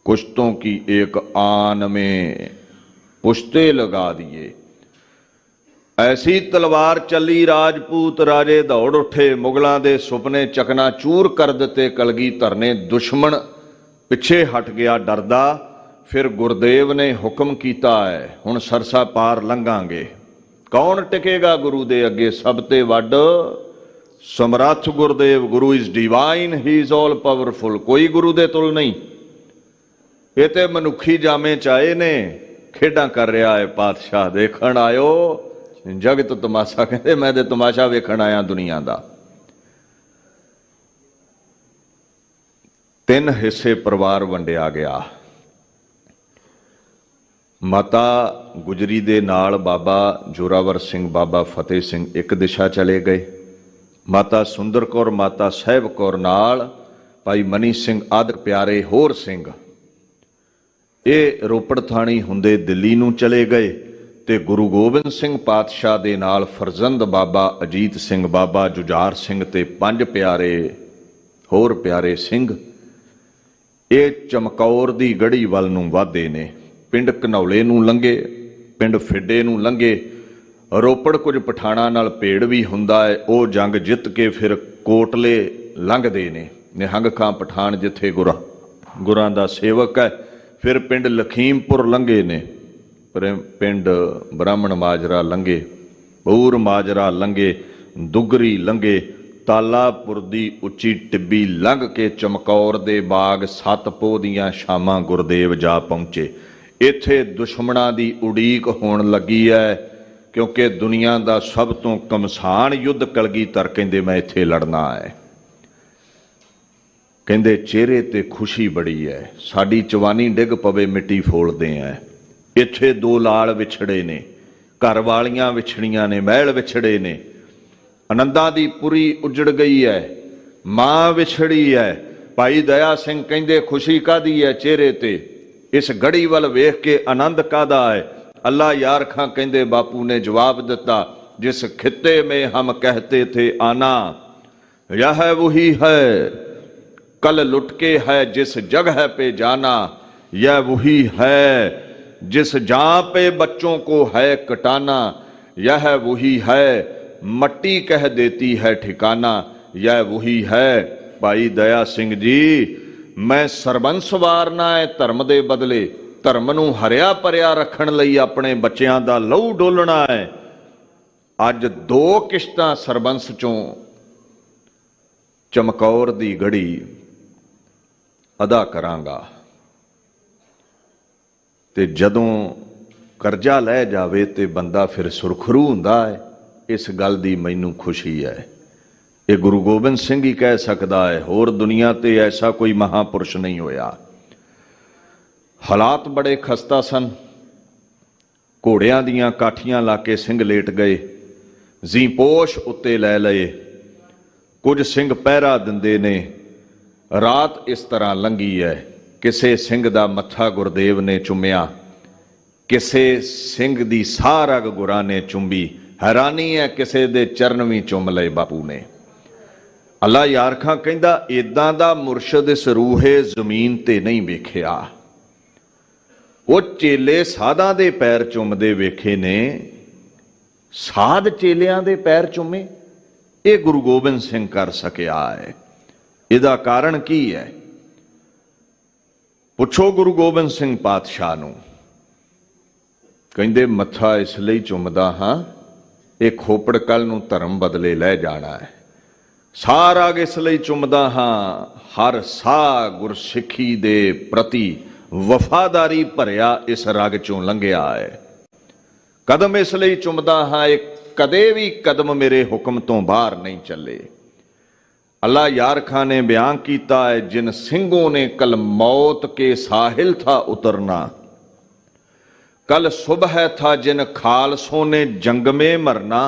कुश्तों की एक आन में पुश्ते लगा दिए। ऐसी तलवार चली राजपूत राजे दौड़ उठे, मुगलों के सुपने चकना चूर कर दिते। कलगीधर ने दुश्मन पिछे हट गया डरदा। फिर गुरदेव ने हुक्म किया है हुण सरसा पार लंघांगे। कौन टिकेगा गुरु दे अगे? सब ते वड समर्थ गुरदेव। गुरु is divine, he is all powerful. कोई गुरु दे तुल नहीं। ये ते मनुखी जामे चाहे ने खेडां कर रहा है पातशाह। देखण आयो जगत तमाशा, कहते मैं ते तमाशा वेखण आया दुनिया दा। 3 हिस्से परिवार वंडिया गया। माता गुजरी दे नाल बाबा जोरावर सिंह, बाबा फतेह सिंह एक दिशा चले गए। माता सुंदर कौर, माता साहिब कौर नाल भाई मनी सिंह आदि प्यारे होर सिंह ये रोपड़ थाणी हुंदे दिल्ली नूं चले गए। ते गुरु गोबिंद सिंह पातशाह दे नाल फरजंद बाबा अजीत सिंह, बाबा जुझार सिंह ते 5 प्यारे होर प्यारे सिंह ये चमकौर दी गढ़ी वल नूं वाधे ने। पिंड घनौले नूं लंघे, पिंड फिड्डे नूं लंघे। रोपड़ कुछ पठाणा नाल भेड़ भी हुंदा है, वो जंग जित के फिर कोटले लंघदे ने। निहंग खां पठान जिथे गुरां दा सेवक है। फिर पिंड लखीमपुर लंघे ने, पिंड ब्राह्मण माजरा लंघे, बूर माजरा लंघे, दुगरी लंघे, तालापुर दी उच्ची टिब्बी लंघ के चमकौर दे बाग 7 पोह दीआं शामां गुरदेव जा पहुंचे। इत्थे दुश्मनां दी उड़ीक होण लगी है, क्योंकि दुनिया दा सब तो कमसान युद्ध कलगीधर कहंदे मैं इत्थे लड़ना है। कहंदे चेहरे ते खुशी बड़ी है, साडी जवानी डिग पवे मिट्टी फोलदे हैं। इत्थे 2 लाल विछड़े ने, घर वालियां विछड़ियां ने, महल विछड़े ने। आनंदां दी पुरी उजड़ गई है, मां विछड़ी है। भाई दया सिंह कहंदे खुशी कादी है चेहरे ते, इस गढ़ी वल वेख के आनंद कादा है। अल्लाह यार खां कहंदे बापू ने जवाब दिता, जिस खित्ते में हम कहते थे आना, यह वही है कल लुट के है जिस जगह पे जाना। यह वही है जिस जहां पे बच्चों को है कटाना, यह वही है मट्टी कह देती है ठिकाना, यह वही है। भाई दया सिंह जी, मैं सरबंस वारना है धर्म दे बदले, धर्म नूं हरिया भरिया रखण लई अपने बच्चियां दा लहू डोलना है। अज 2 किश्तां सरबंस चों चमकौर दी गढ़ी अदा करांगा, ते जदों करजा लै जावे ते बंदा फिर सुरखरू हुंदा है। इस गल दी मैनूं खुशी है। ये गुरु गोबिंद सिंह ही कह सकदा है, होर दुनिया ते ऐसा कोई महापुरुष नहीं होया। हालात बड़े खस्ता सन, घोड़ियां दियां काठियां ला के सिंह लेट गए, जीपोश उत्ते लै लए, कुछ सिंह पहरा दिंदे ने। रात इस तरह लंघी है, किसे सिंह दा मत्था गुरदेव ने चुम्या, किसे सिंह दी सारा गुरा ने चुंबी। हैरानी है किसे दे चरण भी चुम लए बापू ने। अल्लाह यार खां कहंदा इदां दा मुरशद इस रूहे जमीन ते नहीं वेखिया। वो चेले साधां दे पैर चुमदे वेखे ने, साध चेलियां दे पैर चुमे, ये गुरु गोबिंद सिंह कर सकिया है। इहदा कारण की है? पुछो गुरु गोबिंद सिंह पातशाह नूं। कहंदे मत्था इस लई चुमदा हां, ये खोपड़ कल नूं धर्म बदले लै जाना है। सारा इस लई चुमदा हां, हर साह गुरसिੱਖੀ दे प्रति वफादारी भरिया इस रग चों लंघिया है। कदम इस लई चुमदा हां, एक कदे भी कदम मेरे हुक्म तो बाहर नहीं चले। अल्लाह यार खां ने बयान किया है, जिन सिंहों ने कल मौत के साहिल था उतरना, कल सुबह था जिन खालसों ने जंग में मरना,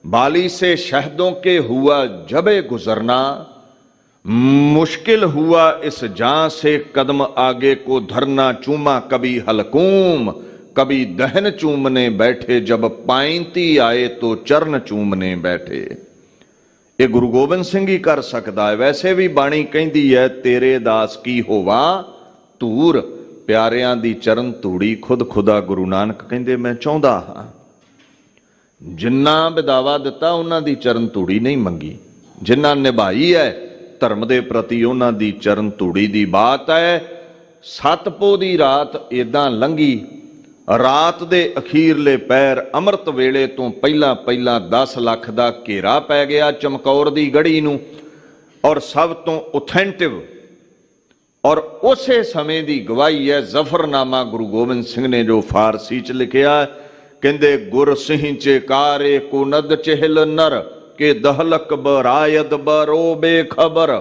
बाली से शहदों के हुआ जबे गुजरना, मुश्किल हुआ इस जान से कदम आगे को धरना, चूमा कभी हलकूम कभी दहन चूमने बैठे, जब पाइंती आए तो चरण चूमने बैठे। ये गुरु गोबिंद सिंह ही कर सकता है। वैसे भी बाणी कहती है, तेरे दास की होवा धूर, प्यारियां दी चरण धूड़ी खुद खुदा। गुरु नानक कहते मैं चाहता हाँ, जिन्ना विदावा दिता उन्हां दी चरण धूड़ी नहीं मंगी, जिन्ना निभाई है धर्म दे प्रति उन्हां दी चरण धूड़ी दी बात है। सतपो दी रात इदां लंघी, रात दे अखीरले पैर अमृत वेले तो पहला पहला 10 लाख दा घेरा पै गया चमकौर दी गढ़ी नूं, और सब तो ऑथेंटिव और उसे समय की गवाही है जफरनामा गुरु गोबिंद सिंह ने जो फारसी च लिखिया। कहंदे गुर सिंह चेकारे कुनद चहल नर के दहलक बरायद बरो बेखबर।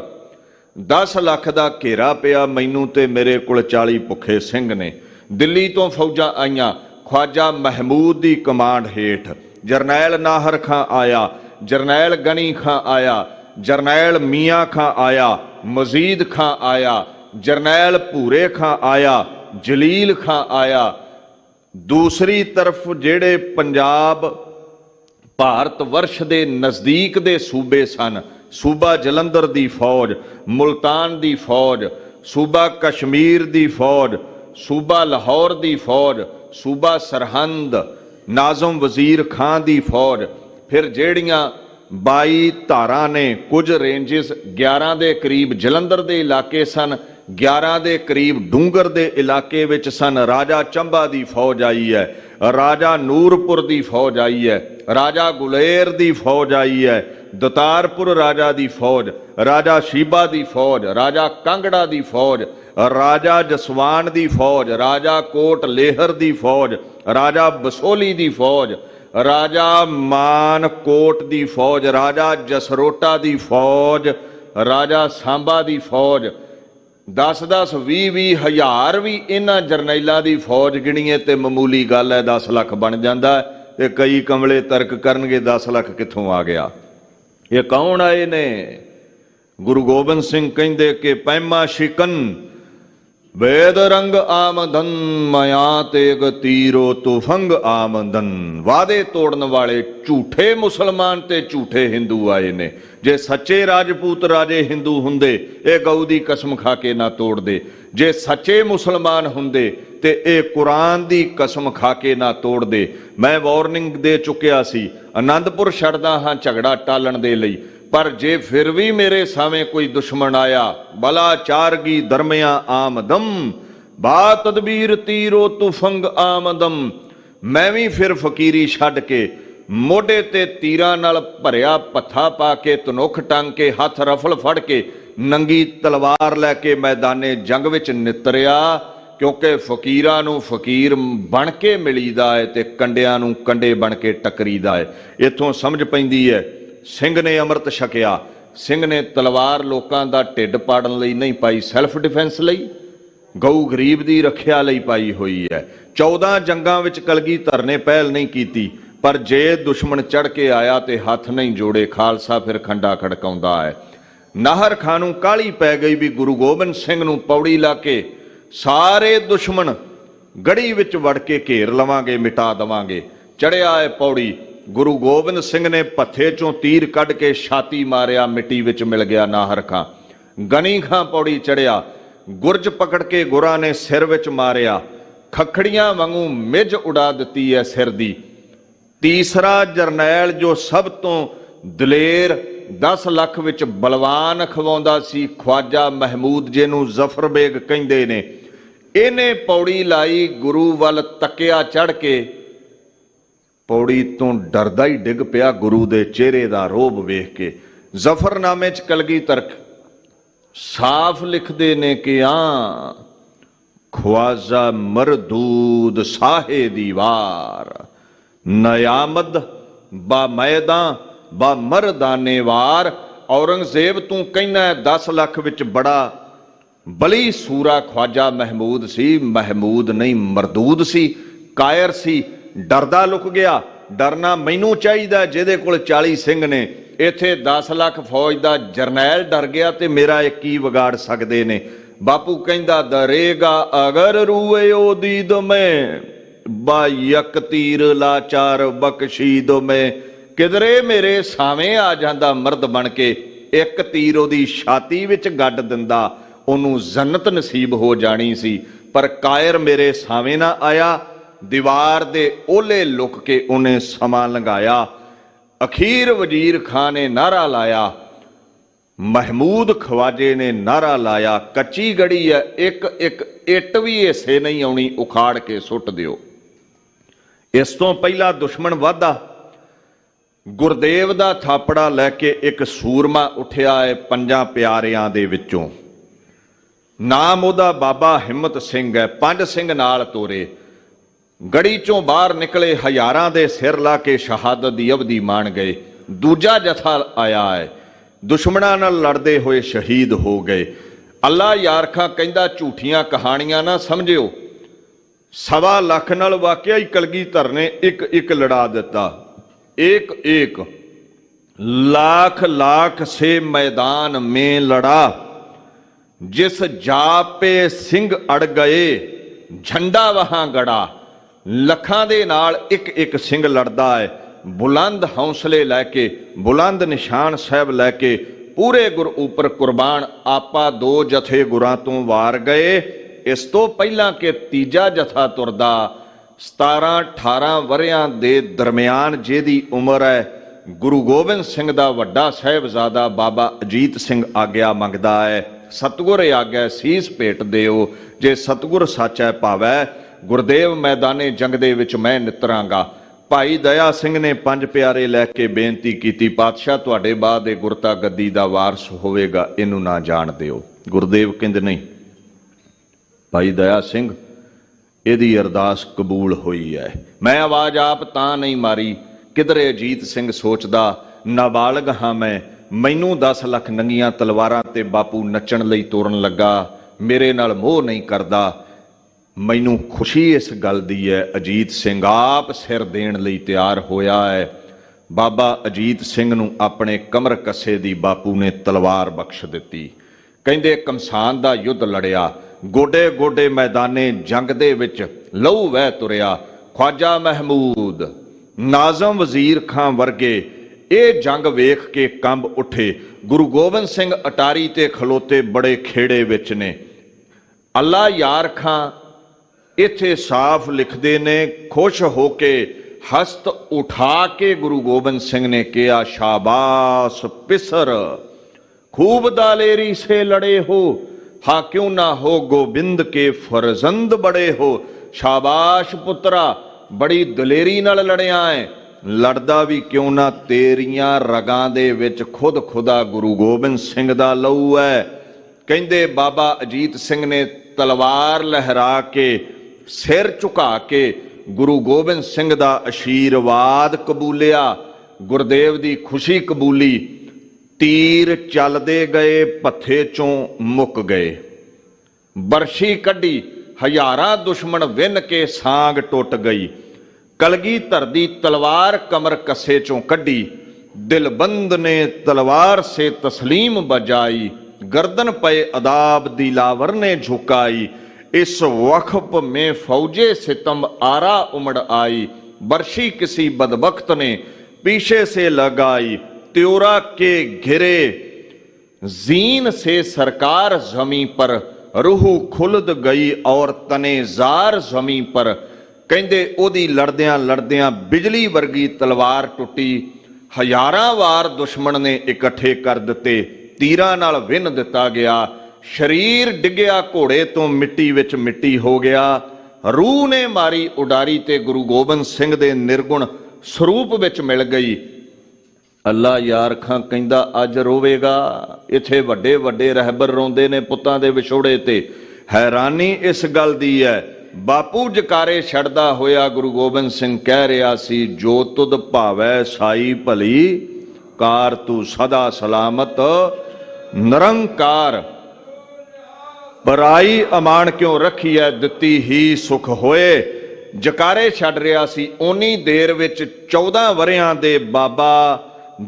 10 लाख का घेरा पिया मैनू ते मेरे कोल 40 भुखे सिंह ने। दिल्ली तो फौजा आईयां, ख्वाजा महमूद की कमांड हेठ जरनैल नाहर खां आया, जरनैल गनी खां आया, जरनैल मियाँ खां आया, मजीद खां आया, जरनैल भूरे खां आया, जलील खां आया। दूसरी तरफ जेड़े पंजाब भारत वर्ष के नज़दीक दे सूबे सन, सूबा जलंधर दी फौज, मुल्तान दी फौज, सूबा कश्मीर दी फौज, सूबा लाहौर दी फौज, सूबा सरहंद नाजम वजीर खां दी फौज, फिर जेड़ियां 22 धारा ने, कुछ रेंजिस 11 के करीब जलंधर के इलाके सन, 11 के करीब डूंगर के इलाके विच सन। राजा चंबा की फौज आई है, राजा नूरपुर की फौज आई है, राजा गुलेर की फौज आई है, दतारपुर राजा की फौज, राजा शीबा की फौज, राजा कांगड़ा की फौज, राजा जसवान की फौज, राजा कोट लेहर की फौज, राजा बसोली की फौज, राजा मानकोट की फौज, राजा जसरोटा की फौज, राजा सांबा की फौज। 10-10, 20-20 हज़ार भी इन्हां जरनैलों की फौज गिणीए तो मामूली गल है, 10 लाख बन जाता है। ते कई कमले तर्क करनगे 10 लाख कित्थों आ गया। ये कौन आए ने? गुरु गोबिंद सिंह कहंदे कि पैमा शिकन वेद रंग आमदन, मया तेग तीरो तुफंग आमदन। वादे तोड़न वाले झूठे मुसलमान ते झूठे हिंदू आए ने। जे सच्चे राजपूत राजे हिंदू हुंदे, ये गऊ दी कसम खा के ना तोड़ दे। जे सच्चे मुसलमान हुंदे, ਤੇ ਇਹ ਕੁਰਾਨ ਦੀ ਕਸਮ ਖਾ ਕੇ ਨਾ ਤੋੜ ਦੇ। ਮੈਂ ਵਾਰਨਿੰਗ ਦੇ ਚੁੱਕਿਆ ਸੀ, ਆਨੰਦਪੁਰ ਛੱਡਦਾ ਹਾਂ ਝਗੜਾ ਟਾਲਣ ਦੇ ਲਈ, ਪਰ ਜੇ ਫਿਰ ਵੀ ਮੇਰੇ ਸਾਵੇਂ ਕੋਈ ਦੁਸ਼ਮਣ ਆਇਆ, ਬਲਾ ਚਾਰਗੀ ਦਰਮਿਆਂ ਆਮਦਮ, ਬਾ ਤਦਬੀਰ ਤੀਰੋ ਤੁਫੰਗ ਆਮਦਮ, ਮੈਂ ਵੀ ਫਿਰ ਫਕੀਰੀ ਛੱਡ ਕੇ ਮੋਢੇ ਤੇ ਤੀਰਾਂ ਨਾਲ ਭਰਿਆ ਪੱਥਾ ਪਾ ਕੇ, ਤਨੁੱਖ ਟੰਗ ਕੇ, ਹੱਥ ਰਫਲ ਫੜ ਕੇ, ਨੰਗੀ ਤਲਵਾਰ ਲੈ ਕੇ ਮੈਦਾਨੇ ਜੰਗ ਵਿੱਚ ਨਿਤਰਿਆ, ਕਿਉਂਕਿ ਫਕੀਰਾਂ ਨੂੰ ਫਕੀਰ ਬਣ ਕੇ ਮਿਲੀਦਾ ਹੈ ਤੇ ਕੰਡਿਆਂ ਨੂੰ ਕੰਡੇ ਬਣ ਕੇ ਟੱਕਰੀਦਾ ਹੈ। ਇੱਥੋਂ ਸਮਝ ਪੈਂਦੀ ਹੈ ਸਿੰਘ ਨੇ ਅੰਮ੍ਰਿਤ ਛਕਿਆ, ਸਿੰਘ ਨੇ ਤਲਵਾਰ ਲੋਕਾਂ ਦਾ ਢਿੱਡ ਪਾੜਨ ਲਈ ਨਹੀਂ ਪਾਈ, ਸੈਲਫ ਡਿਫੈਂਸ ਲਈ, ਗਊ ਗਰੀਬ ਦੀ ਰੱਖਿਆ ਲਈ ਪਾਈ ਹੋਈ ਹੈ। 14 ਜੰਗਾਂ ਵਿੱਚ ਕਲਗੀਧਰ ਨੇ ਪਹਿਲ ਨਹੀਂ ਕੀਤੀ, ਪਰ ਜੇ ਦੁਸ਼ਮਣ ਚੜ ਕੇ ਆਇਆ ਤੇ ਹੱਥ ਨਹੀਂ ਜੋੜੇ, ਖਾਲਸਾ ਫਿਰ ਖੰਡਾ ਖੜਕਾਉਂਦਾ ਹੈ। ਨਾਹਰ ਖਾਂ ਨੂੰ ਕਾਹਲੀ ਪੈ ਗਈ ਵੀ ਗੁਰੂ ਗੋਬਿੰਦ ਸਿੰਘ ਨੂੰ ਪੌੜੀ ਲਾ ਕੇ ਸਾਰੇ ਦੁਸ਼ਮਣ ਗੜੀ ਵਿੱਚ ਵੜ ਕੇ ਘੇਰ ਲਵਾਂਗੇ, ਮਿਟਾ ਦੇਵਾਂਗੇ। ਚੜਿਆ ਹੈ ਪੌੜੀ, ਗੁਰੂ ਗੋਬਿੰਦ ਸਿੰਘ ਨੇ ਪੱਥੇ ਚੋਂ ਤੀਰ ਕੱਢ ਕੇ ਛਾਤੀ ਮਾਰਿਆ, ਮਿੱਟੀ ਵਿੱਚ ਮਿਲ ਗਿਆ ਨਾਹਰ ਖਾਂ। ਗਨੀ ਖਾਂ ਪੌੜੀ ਚੜਿਆ, ਗੁਰਜ ਪਕੜ ਕੇ ਗੁਰਾਂ ਨੇ ਸਿਰ ਵਿੱਚ ਮਾਰਿਆ, ਖੱਖੜੀਆਂ ਵਾਂਗੂ ਮਿੱਝ ਉਡਾ ਦਿੱਤੀ ਹੈ ਸਿਰ ਦੀ। ਤੀਸਰਾ ਜਰਨੈਲ ਜੋ ਸਭ ਤੋਂ ਦਲੇਰ 10 ਲੱਖ ਵਿੱਚ ਬਲਵਾਨ ਖਵਾਉਂਦਾ ਸੀ, ਖਵਾਜਾ ਮਹਿਮੂਦ ਜਿਹਨੂੰ ਜ਼ਫਰ ਬੇਗ ਕਹਿੰਦੇ ਨੇ, ਇਹਨੇ ਪੌੜੀ ਲਾਈ, ਗੁਰੂ ਵੱਲ ਤੱਕਿਆ ਚੜ ਕੇ, ਪੌੜੀ ਤੋਂ ਡਰਦਾ ਹੀ ਡਿੱਗ ਪਿਆ ਗੁਰੂ ਦੇ ਚਿਹਰੇ ਦਾ ਰੋਬ ਵੇਖ ਕੇ। ਜ਼ਫਰਨਾਮੇ 'ਚ ਕਲਗੀਧਰ ਸਾਫ਼ ਲਿਖਦੇ ਨੇ ਕਿ ਖਵਾਜਾ ਮਰਦੂਦ ਸਾਹੇ ਦੀਵਾਰ, ਨਿਆਮਦ ਬਾ ਮੈਦਾਂ ਬਾ ਮਰਦਾਨੇ ਵਾਰ। ਔਰੰਗਜ਼ੇਬ ਤੂੰ ਕਹਿੰਦਾ 10 ਲੱਖ ਵਿੱਚ ਬੜਾ ਬਲੀ ਸੂਰਾ ਖਵਾਜਾ ਮਹਿਮੂਦ ਸੀ, ਮਹਿਮੂਦ ਨਹੀਂ ਮਰਦੂਦ ਸੀ, ਕਾਇਰ ਸੀ, ਡਰਦਾ ਲੁਕ ਗਿਆ। ਡਰਨਾ ਮੈਨੂੰ ਚਾਹੀਦਾ ਜਿਹਦੇ ਕੋਲ 40 ਸਿੰਘ ਨੇ, ਇੱਥੇ 10 ਲੱਖ ਫੌਜ ਦਾ ਜਰਨੈਲ ਡਰ ਗਿਆ ਤੇ ਮੇਰਾ ਇਹ ਕੀ ਵਿਗਾੜ ਸਕਦੇ ਨੇ। ਬਾਪੂ ਕਹਿੰਦਾ ਦਰੇਗਾ ਅਗਰ ਰੂਏ ਉਹਦੀ ਮੈਂ, ਬਾ ਯਕ ਤੀਰ ਲਾਚਾਰ ਬਖਸ਼ੀਦ ਮੈਂ, ਕਿਧਰੇ ਮੇਰੇ ਸਾਵੇਂ ਆ ਜਾਂਦਾ ਮਰਦ ਬਣ ਕੇ, ਇੱਕ ਤੀਰ ਉਹਦੀ ਛਾਤੀ ਵਿੱਚ ਗੱਡ ਦਿੰਦਾ, ਉਹਨੂੰ ਜੰਨਤ ਨਸੀਬ ਹੋ ਜਾਣੀ ਸੀ। ਪਰ ਕਾਇਰ ਮੇਰੇ ਸਾਵੇਂ ਨਾ ਆਇਆ, ਦੀਵਾਰ ਦੇ ਓਲੇ ਲੁਕ ਕੇ ਉਹਨੇ ਸਮਾਂ ਲੰਘਾਇਆ। ਅਖੀਰ ਵਜ਼ੀਰ ਖਾਨ ਨੇ ਨਾਰਾ ਲਾਇਆ, ਮਹਿਮੂਦ ਖਵਾਜੇ ਨੇ ਨਾਰਾ ਲਾਇਆ, ਕੱਚੀ ਗੜੀ ਹੈ, ਇੱਕ ਇੱਕ ਇੱਟ ਵੀ ਹਿੱਸੇ ਨਹੀਂ ਆਉਣੀ, ਉਖਾੜ ਕੇ ਸੁੱਟ ਦਿਓ। ਇਸ ਤੋਂ ਪਹਿਲਾਂ ਦੁਸ਼ਮਣ ਵਾਧਾ, ਗੁਰਦੇਵ ਦਾ ਥਾਪੜਾ ਲੈ ਕੇ ਇੱਕ ਸੂਰਮਾ ਉੱਠਿਆ ਹੈ 5 ਪਿਆਰਿਆਂ ਦੇ ਵਿੱਚੋਂ, ਨਾਮ ਉਹਦਾ ਬਾਬਾ ਹਿੰਮਤ ਸਿੰਘ ਹੈ। 5 ਸਿੰਘ ਨਾਲ ਤੋਰੇ, ਗੜੀ ਚੋਂ ਬਾਹਰ ਨਿਕਲੇ, ਹਜ਼ਾਰਾਂ ਦੇ ਸਿਰ ਲਾ ਕੇ ਸ਼ਹਾਦਤ ਦੀ ਅਵਧੀ ਮਾਣ ਗਏ। ਦੂਜਾ ਜਥਾ ਆਇਆ ਹੈ, ਦੁਸ਼ਮਣਾਂ ਨਾਲ ਲੜਦੇ ਹੋਏ ਸ਼ਹੀਦ ਹੋ ਗਏ। ਅੱਲਾ ਯਾਰ ਖਾਂ ਕਹਿੰਦਾ ਝੂਠੀਆਂ ਕਹਾਣੀਆਂ ਨਾ ਸਮਝਿਓ, 1.25 ਲੱਖ ਨਾਲ ਵਾਕਿਆ ਹੀ ਕਲਗੀਧਰ ਨੇ ਇੱਕ ਲੜਾ ਦਿੱਤਾ। एक एक लाख लाख से मैदान में लड़ा, जिस जा पे सिंह अड़ गए झंडा वहां गड़ा। ਲੱਖਾਂ ਦੇ ਨਾਲ ਇੱਕ ਇੱਕ ਸਿੰਘ ਲੜਦਾ ਹੈ, ਬੁਲੰਦ ਹੌਸਲੇ ਲੈ ਕੇ, ਬੁਲੰਦ ਨਿਸ਼ਾਨ ਸਾਹਿਬ ਲੈ ਕੇ, ਪੂਰੇ ਗੁਰ ਉੱਪਰ ਕੁਰਬਾਨ ਆਪਾ 2 ਜਥੇ ਗੁਰਾਂ ਤੋਂ ਵਾਰ ਗਏ। ਇਸ ਤੋਂ ਪਹਿਲਾਂ ਕਿ ਤੀਜਾ ਜਥਾ ਤੁਰਦਾ, 17-18 ਵਰਿਆਂ ਦੇ ਦਰਮਿਆਨ ਜਿਹਦੀ ਉਮਰ ਹੈ, ਗੁਰੂ ਗੋਬਿੰਦ ਸਿੰਘ ਦਾ ਵੱਡਾ ਸਾਹਿਬਜ਼ਾਦਾ ਬਾਬਾ ਅਜੀਤ ਸਿੰਘ ਆਗਿਆ ਮੰਗਦਾ ਹੈ, ਸਤਿਗੁਰ ਆਗਿਆ ਸੀਸ ਭੇਟ ਦਿਓ, ਜੇ ਸਤਿਗੁਰ ਸਾਚੈ ਭਾਵੈ ਗੁਰਦੇਵ ਮੈਦਾਨੇ ਜੰਗ ਦੇ ਵਿੱਚ ਮੈਂ ਨਿਤਰਾਂਗਾ। ਭਾਈ ਦਇਆ ਸਿੰਘ ਨੇ 5 ਪਿਆਰੇ ਲੈ ਕੇ ਬੇਨਤੀ ਕੀਤੀ, ਪਾਤਸ਼ਾਹ ਤੁਹਾਡੇ ਬਾਅਦ ਇਹ ਗੁਰਤਾ ਗੱਦੀ ਦਾ ਵਾਰਸ ਹੋਵੇਗਾ, ਇਹਨੂੰ ਨਾ ਜਾਣ ਦਿਓ। ਗੁਰਦੇਵ ਕਹਿੰਦੇ ਨਹੀਂ ਭਾਈ ਦਇਆ ਸਿੰਘ, ਇਹਦੀ ਅਰਦਾਸ ਕਬੂਲ ਹੋਈ ਹੈ। ਮੈਂ ਆਵਾਜ਼ ਆਪ ਤਾਂ ਨਹੀਂ ਮਾਰੀ, ਕਿਧਰੇ ਅਜੀਤ ਸਿੰਘ ਸੋਚਦਾ ਨਾਬਾਲਗ ਹਾਂ ਮੈਂ, ਮੈਨੂੰ 10 ਲੱਖ ਨੰਗੀਆਂ ਤਲਵਾਰਾਂ ਤੇ ਬਾਪੂ ਨੱਚਣ ਲਈ ਤੋਰਨ ਲੱਗਾ, ਮੇਰੇ ਨਾਲ ਮੋਹ ਨਹੀਂ ਕਰਦਾ। ਮੈਨੂੰ ਖੁਸ਼ੀ ਇਸ ਗੱਲ ਦੀ ਹੈ, ਅਜੀਤ ਸਿੰਘ ਆਪ ਸਿਰ ਦੇਣ ਲਈ ਤਿਆਰ ਹੋਇਆ ਹੈ। ਬਾਬਾ ਅਜੀਤ ਸਿੰਘ ਨੂੰ ਆਪਣੇ ਕਮਰ ਕੱਸੇ ਦੀ ਬਾਪੂ ਨੇ ਤਲਵਾਰ ਬਖਸ਼ ਦਿੱਤੀ। ਕਹਿੰਦੇ ਕਮਸਾਨ ਦਾ ਯੁੱਧ ਲੜਿਆ, ਗੋਡੇ ਗੋਡੇ ਮੈਦਾਨੇ ਜੰਗ ਦੇ ਵਿੱਚ ਲਹੂ ਵਹਿ ਤੁਰਿਆ। ਖਵਾਜਾ ਮਹਿਮੂਦ, ਨਾਜ਼ਮ ਵਜ਼ੀਰ ਖਾਂ ਵਰਗੇ ਇਹ ਜੰਗ ਵੇਖ ਕੇ ਕੰਬ ਉੱਠੇ। ਗੁਰੂ ਗੋਬਿੰਦ ਸਿੰਘ ਅਟਾਰੀ ਤੇ ਖਲੋਤੇ ਬੜੇ ਖੇੜੇ ਵਿੱਚ ਨੇ। ਅੱਲਾ ਯਾਰ ਖਾਂ इत्थे साफ लिखते ने, खुश होके हस्त उठा के गुरु गोबिंद सिंह ने कहा, शाबाश पिसर, खूब दालेरी से लड़े हो, हा क्यों ना हो गोबिंद के फरजंद बड़े हो। शाबाश पुत्रा, बड़ी दलेरी नाल लड़िया है, लड़दा भी क्यों ना तेरियां रगां दे विच खुद खुदा गुरु गोबिंद सिंह दा लहू है। कहंदे बाबा अजीत सिंह ने तलवार लहरा के सिर झुका के गुरु गोबिंद सिंह दा आशीर्वाद कबूलिया, गुरदेव दी खुशी कबूली। तीर चलदे गए, पत्थे चों मुक गए, बरशी कड्डी, हजारां दुश्मन विन के सांग टुट गई। कलगीधर दी तलवार कमर कसे चों कड्डी, दिलबंद ने तलवार से तस्लीम बजाई। गर्दन पे अदाब दिलावर ने झुकाई, इस वक्फ में फौजे सितम आरा उमड़ आई। बरशी किसी बदबख्त ने पीछे से लगाई, त्योरा के घिरे जीन से सरकार जमी पर, रूह खुलद गई और तने जार जमी पर। कहंदे ओदी लड़दियां लड़दियां बिजली वर्गी तलवार टुटी, हजारां वार दुश्मन ने इकट्ठे कर दिते, तीरां नाल विन दिता गया। शरीर डिग्या घोड़े तो मिट्टी विच मिट्टी हो गया। रूह ने मारी उडारी ते गुरु गोबिंद सिंह दे निर्गुण स्वरूप विच मिल गई। अल्लाह यार खां कहंदा अज रोवेगा। इत्थे वड्डे वड्डे रहबर रोंदे ने पुत्तां दे विछोड़े ते। हैरानी इस गल दी है, बापू जकारे छड़दा होया गुरु गोबिंद सिंह कह रहा सी, जो तुद भावै साई भली, कार तू सदा सलामत निरंकार। पराई अमान क्यों रखी है, दिती ही सुख होए। जकारे छड़ रहा सी। ओनी देर विच 14 वरियां दे बाबा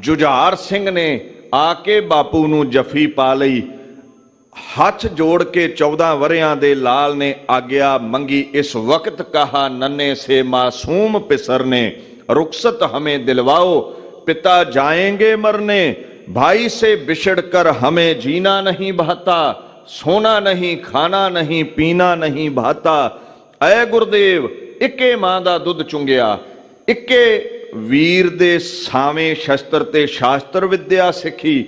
जुझार सिंह ने आके बापू नू जफी पा लई। हाथ जोड़ के 14 वरियां दे लाल ने आज्ञा मंगी। इस वक्त कहा नन्हे से मासूम पिसर ने, रुखसत हमें दिलवाओ, पिता जाएंगे मरने। भाई से बिछड़ कर हमें जीना नहीं भाता, सोना नहीं, खाना नहीं, पीना नहीं भाता। ऐ गुरुदेव, इक्के मां दा दुध चुंगिया, इक्के वीर दे सावें शस्त्र ते शास्त्र विद्या सिੱਖੀ,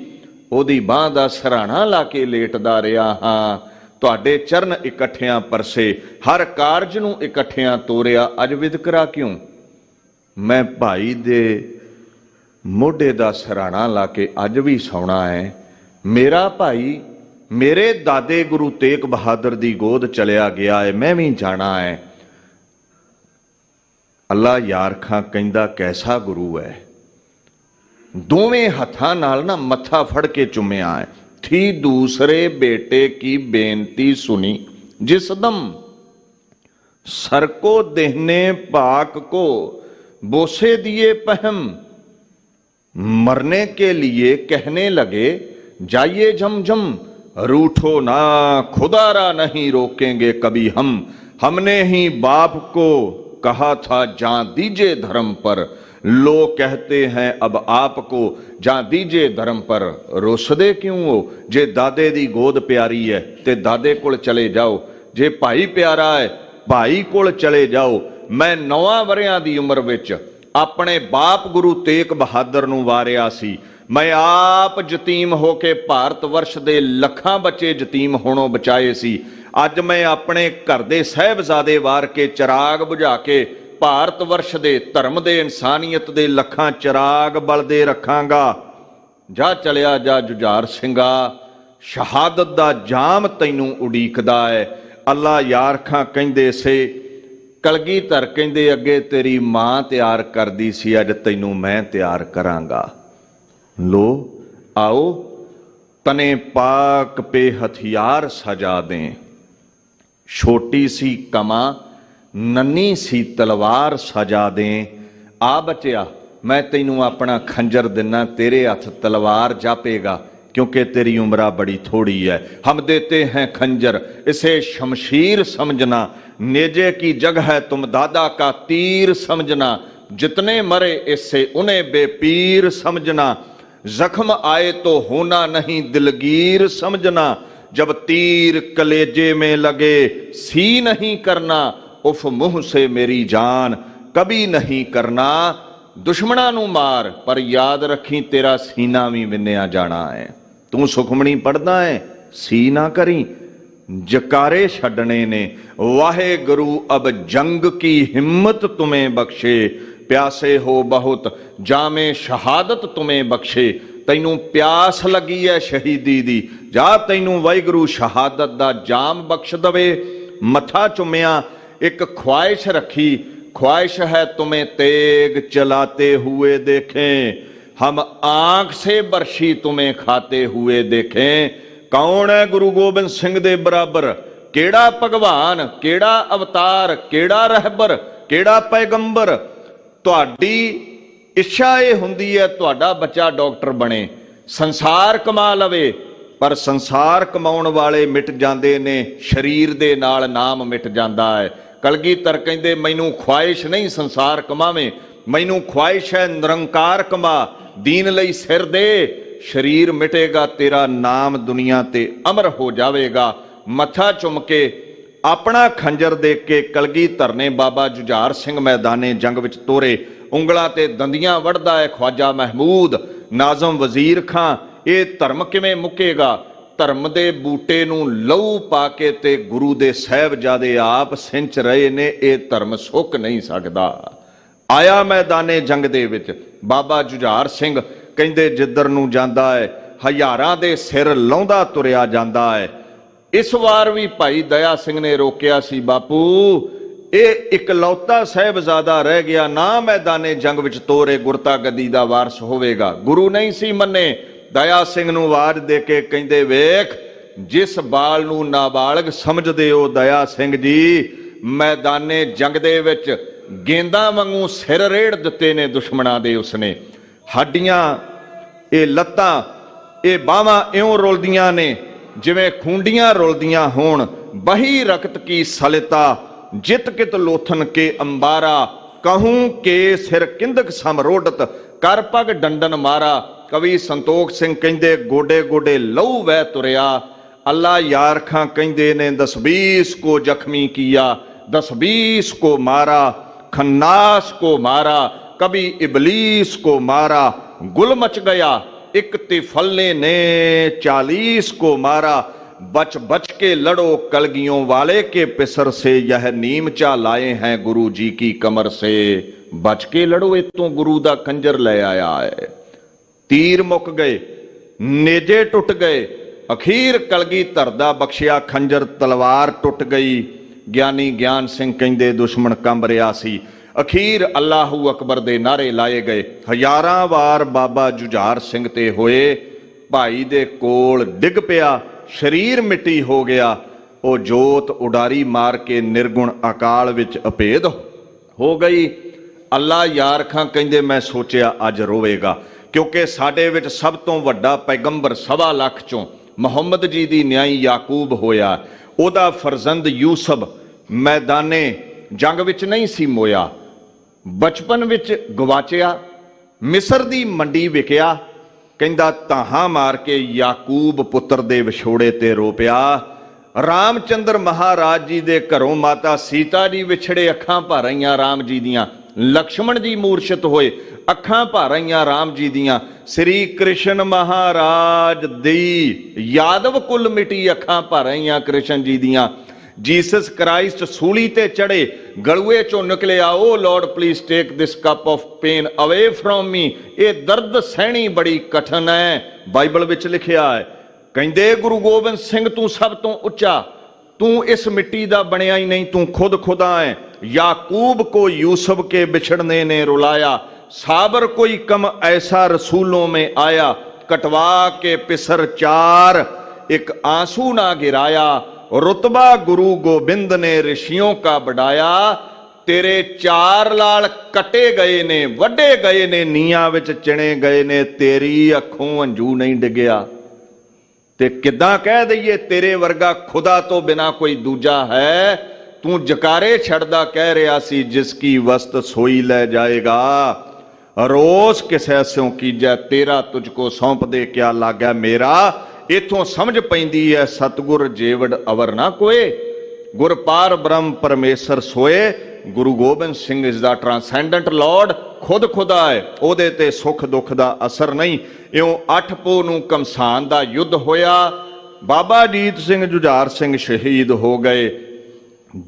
ओदी बांह दा सराहना ला के लेटदा रिहा हां। तुहाडे चरण इकट्ठियां परसे, हर कारज नूं इकट्ठियां तोरिया, अज विदकरा क्यों? मैं भाई दे मोढे दा सराहना ला के अज भी सौना है। मेरा भाई मेरे दादे गुरु तेग बहादुर दी गोद चलिया गया है, मैं भी जाना है। अल्लाह यार खां कहंदा कैसा गुरु है। दोवें हत्थां नाल ना मत्था फड़ के चुम्या है। थी दूसरे बेटे की बेनती सुनी, जिस दम सर को देहने पाक को बोसे दिए पहम। मरने के लिए कहने लगे जाइए झमझम, रूठो ना खुदारा नहीं रोकेंगे कभी हम। हमने ही बाप को कहा था जां दीजिए धर्म पर, लोग कहते हैं अब आपको जां दीजिए धर्म पर। रोसदे क्यों हो? जे दादे दी गोद प्यारी है ते दादे कोल चले जाओ, जे भाई प्यारा है भाई कोल चले जाओ। मैं 9 वरियां दी उम्र विच अपने बाप गुरु तेग बहादुर नूं वारिया सी। मैं आप जतीम होके भारत वर्ष दे लखां बच्चे जतीम होणों बचाए सी। अज मैं अपने घर दे साहिबजादे वार के चिराग बुझा के भारत वर्ष दे धर्म दे इंसानियत दे लखां चिराग बलदे रखांगा। जा चलिया जा जुझार सिंघा, शहादत दा जाम तैनूं उडीकदा है। अल्लाह यार खां कहंदे से, कलगीधर कहंदे अगे तेरी मां तैयार करदी सी, अज तैनूं मैं तैयार करांगा। लो आओ तने पाक पे हथियार सजा दें। छोटी सी कमा नन्ही सी तलवार सजा दें। आ बचिया मैं तैनूं अपना खंजर दिना, तेरे हथ तलवार जापेगा, क्योंकि तेरी उम्र बड़ी थोड़ी है। हम देते हैं खंजर, इसे शमशीर समझना। नेजे की जगह है तुम दादा का तीर समझना। जितने मरे इससे उन्हें बेपीर समझना। जख्म आए तो होना नहीं दिलगीर समझना। जब तीर कलेजे में लगे सी नहीं करना। उफ मुंह से मेरी जान, कभी नहीं करना दुश्मना नू मार, पर याद रखी तेरा सीना भी विन्निया जाना है। तू सुखमणी पढ़दा है, सी ना करी। जकारे छड्डने ने, वाहे गुरु अब जंग की हिम्मत तुम्हें बख्शे, प्यासे हो बहुत जामे शहादत तुम्हें बख्शे। तैनू प्यास लगी है शहीदी दी, जा तैनू वाहिगुरू शहादत दा जाम बख्श दवे। मथा चुमिया, एक ख्वाहिश रखी, ख्वाहिश है तुम्हें तेग चलाते हुए देखें, हम आंख से बरशी तुम्हें खाते हुए देखें। कौन है गुरु गोबिंद सिंह दे बराबर? केड़ा भगवान, केड़ा अवतार, केड़ा रहबर, केड़ा पैगंबर? तुहाडी इच्छा ये हुंदी है तुहाडा बच्चा डॉक्टर बने, संसार कमा लवे, पर संसार कमाउण वाले मिट जांदे ने, शरीर दे नाल नाम मिट जांदा है। कलगीधर कहंदे मैनू ख्वाहिश नहीं संसार कमावे, मैनू ख्वाहिश है निरंकार कमा, दीन लई सिर दे, शरीर मिटेगा तेरा नाम दुनिया ते अमर हो जावेगा। मथा चुम के अपना खंजर देख के कलगीधर ने बाबा जुझार सिंह मैदाने जंग विच तोरे, उंगलां ते दंदियां वढ़दा है ख्वाजा महमूद। नाज़म वजीर खां, ये धर्म किवें मुकेगा? धर्म दे बूटे नूं लहू पा के ते गुरु दे साहिबजादे आप सिंच रहे ने, ये धर्म सुक नहीं सकदा। आया मैदाने जंग दे विच बाबा जुझार सिंह, कहंदे जिधर नूं जांदा है हज़ारां दे सिर लाउंदा तुरिया जांदा है। इस वार भी भाई दया सिंह ने रोकिया सी, बापू ये इकलौता साहिबजादा रह गया ना मैदाने जंग विच तोरे गुरता गद्दी दा वारस होवेगा। गुरु नहीं सी मन्ने। दया सिंह नूं आवाज दे के कहंदे, वेख जिस बाल नूं नाबालग समझदे हो दया सिंह जी, मैदाने जंग दे विच गेंदा वांगू सिर रेड़ दिते ने दुश्मनां दे उसने। हड्डियां, ये लत्तां, ये बाहां इउं रुलदियां ने जिवें खूंडियां रुलदियां होण। बही रक्त की सलिता, जित कित लोथन के अंबारा, कहूं के सिर किंदक समरोडत, कर पग डंडन मारा। कवि संतोख सिंह कहंदे गोडे गोडे लहू वह तुरिया। अल्लाह यार खां कहंदे ने 10-20 को जख्मी किया, 10-20 को मारा, खन्नास को मारा, कभी इबलीस को मारा। गुल मच गया एक तिफल्ले ने 40 को मारा। बच बच के लड़ो कलगियों वाले के पिसर से, यह नीमचा लाए हैं गुरु जी की कमर से। बच के लड़ो, इतों गुरु दा कंजर ले आया है। तीर मुक गए, नेजे टुट गए, अखीर कलगीधर दा बख्शिया खंजर तलवार टुट गई। ज्ञानी ज्ञान सिंह कहंदे दुश्मन कंब रिहा सी। अखीर अल्लाहू अकबर दे नारे लाए गए। हज़ारां वार बाबा जुझार सिंह ते होए, भाई दे कोल डिग पिया, शरीर मिट्टी हो गया। वो जोत उडारी मार के निर्गुण अकाल विच अभेद हो गई। अल्लाह यार खां कहंदे मैं सोचिया अज रोवेगा, क्योंकि साडे विच सब तो वड्डा पैगंबर 1.25 लाख चों मुहम्मद जी दी न्याई याकूब होया। ओदा फरजंद यूसुफ मैदाने जंग विच नहीं सी मोया, बचपन विच गवाचिया, मिस्र दी मंडी विकिया। कहंदा ताहां मार के याकूब पुत्र दे विछोड़े ते रो पिया। रामचंद्र महाराज जी दे घरों माता सीता जी विछड़े, अखां भर आईयां राम जी दियां। लक्ष्मण जी मूर्छित होए, अखां भर आईयां राम जी दियां। श्री कृष्ण महाराज दी यादव कुल मिटी, अखां भर आईयां कृष्ण जी दियां। जीसस क्राइस्ट सूली ते चढ़े, गलुए चों निकले, oh Lord please take this cup of pain away from me. ये दर्द सहनी बड़ी कठिन है, बाइबल विच लिखिया है। कहंदे गुरु गोबिंद सिंह तू सब तो उच्चा, तू इस मिट्टी दा बनिया ही नहीं, तू खुद खुदा है। याकूब को यूसुफ के बिछड़ने ने रुलाया, साबर कोई कम ऐसा रसूलों में आया। कटवा के पिसर चार, एक आंसू ना गिराया। रुतबा गुरु गोबिंद ने ऋषियों का बढ़ाया। तेरे 4 लाल कटे गए ने, वड्डे गए ने, नीयां विच चिणे गए ने, तेरी अखों अंजू नहीं डिगया। ते किदां कह दईए तेरे वर्गा खुदा तो बिना कोई दूजा है। तू जकारे छड़दा कह रहा सी, जिसकी वस्त सोई ले जाएगा। रोज किसे स्यों कीजै, तेरा तुझको सौंप दे क्या लागै मेरा। इथों समझ पैंदी है सतगुर जेवड़ अवर ना कोए। ਗੁਰਪਾਰ ਬ੍ਰਹਮ ਪਰਮੇਸ਼ਰ ਸੋਏ। ਗੁਰੂ ਗੋਬਿੰਦ ਸਿੰਘ ਇਸ ਦਾ ਟ੍ਰਾਂਸੈਂਡੈਂਟ ਲਾਰਡ, ਖੁਦ ਖੁਦਾ ਹੈ, ਉਹਦੇ ਤੇ ਸੁੱਖ ਦੁੱਖ ਦਾ ਅਸਰ ਨਹੀਂ। ਇਉਂ 8 ਪੋਹ ਨੂੰ ਘਮਸਾਨ ਦਾ ਯੁੱਧ ਹੋਇਆ, ਬਾਬਾ ਅਜੀਤ ਸਿੰਘ ਜੁਝਾਰ ਸਿੰਘ ਸ਼ਹੀਦ ਹੋ ਗਏ।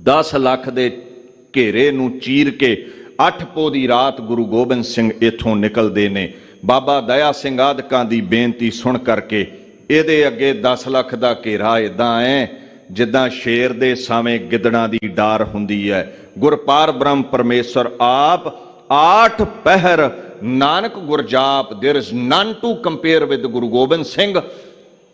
10 ਲੱਖ ਦੇ ਘੇਰੇ ਨੂੰ ਚੀਰ ਕੇ 8 ਪੋਹ ਦੀ ਰਾਤ ਗੁਰੂ ਗੋਬਿੰਦ ਸਿੰਘ ਇੱਥੋਂ ਨਿਕਲਦੇ ਨੇ। ਬਾਬਾ ਦਇਆ ਸਿੰਘ ਆਦਿਕਾਂ ਦੀ ਬੇਨਤੀ ਸੁਣ ਕਰਕੇ ਇਹਦੇ ਅੱਗੇ 10 ਲੱਖ ਦਾ ਘੇਰਾ ਇਦਾਂ ਹੈ ਜਿੱਦਾਂ ਸ਼ੇਰ ਦੇ ਸਾਵੇਂ ਗਿੱਦੜਾਂ ਦੀ ਡਾਰ ਹੁੰਦੀ ਹੈ। ਗੁਰਪਾਰ ਬ੍ਰਹਮ ਪਰਮੇਸ਼ਰ ਆਪ 8 ਪਹਿਰ ਨਾਨਕ ਗੁਰਜਾਪ, there is none to compare with Guru Gobind Singh.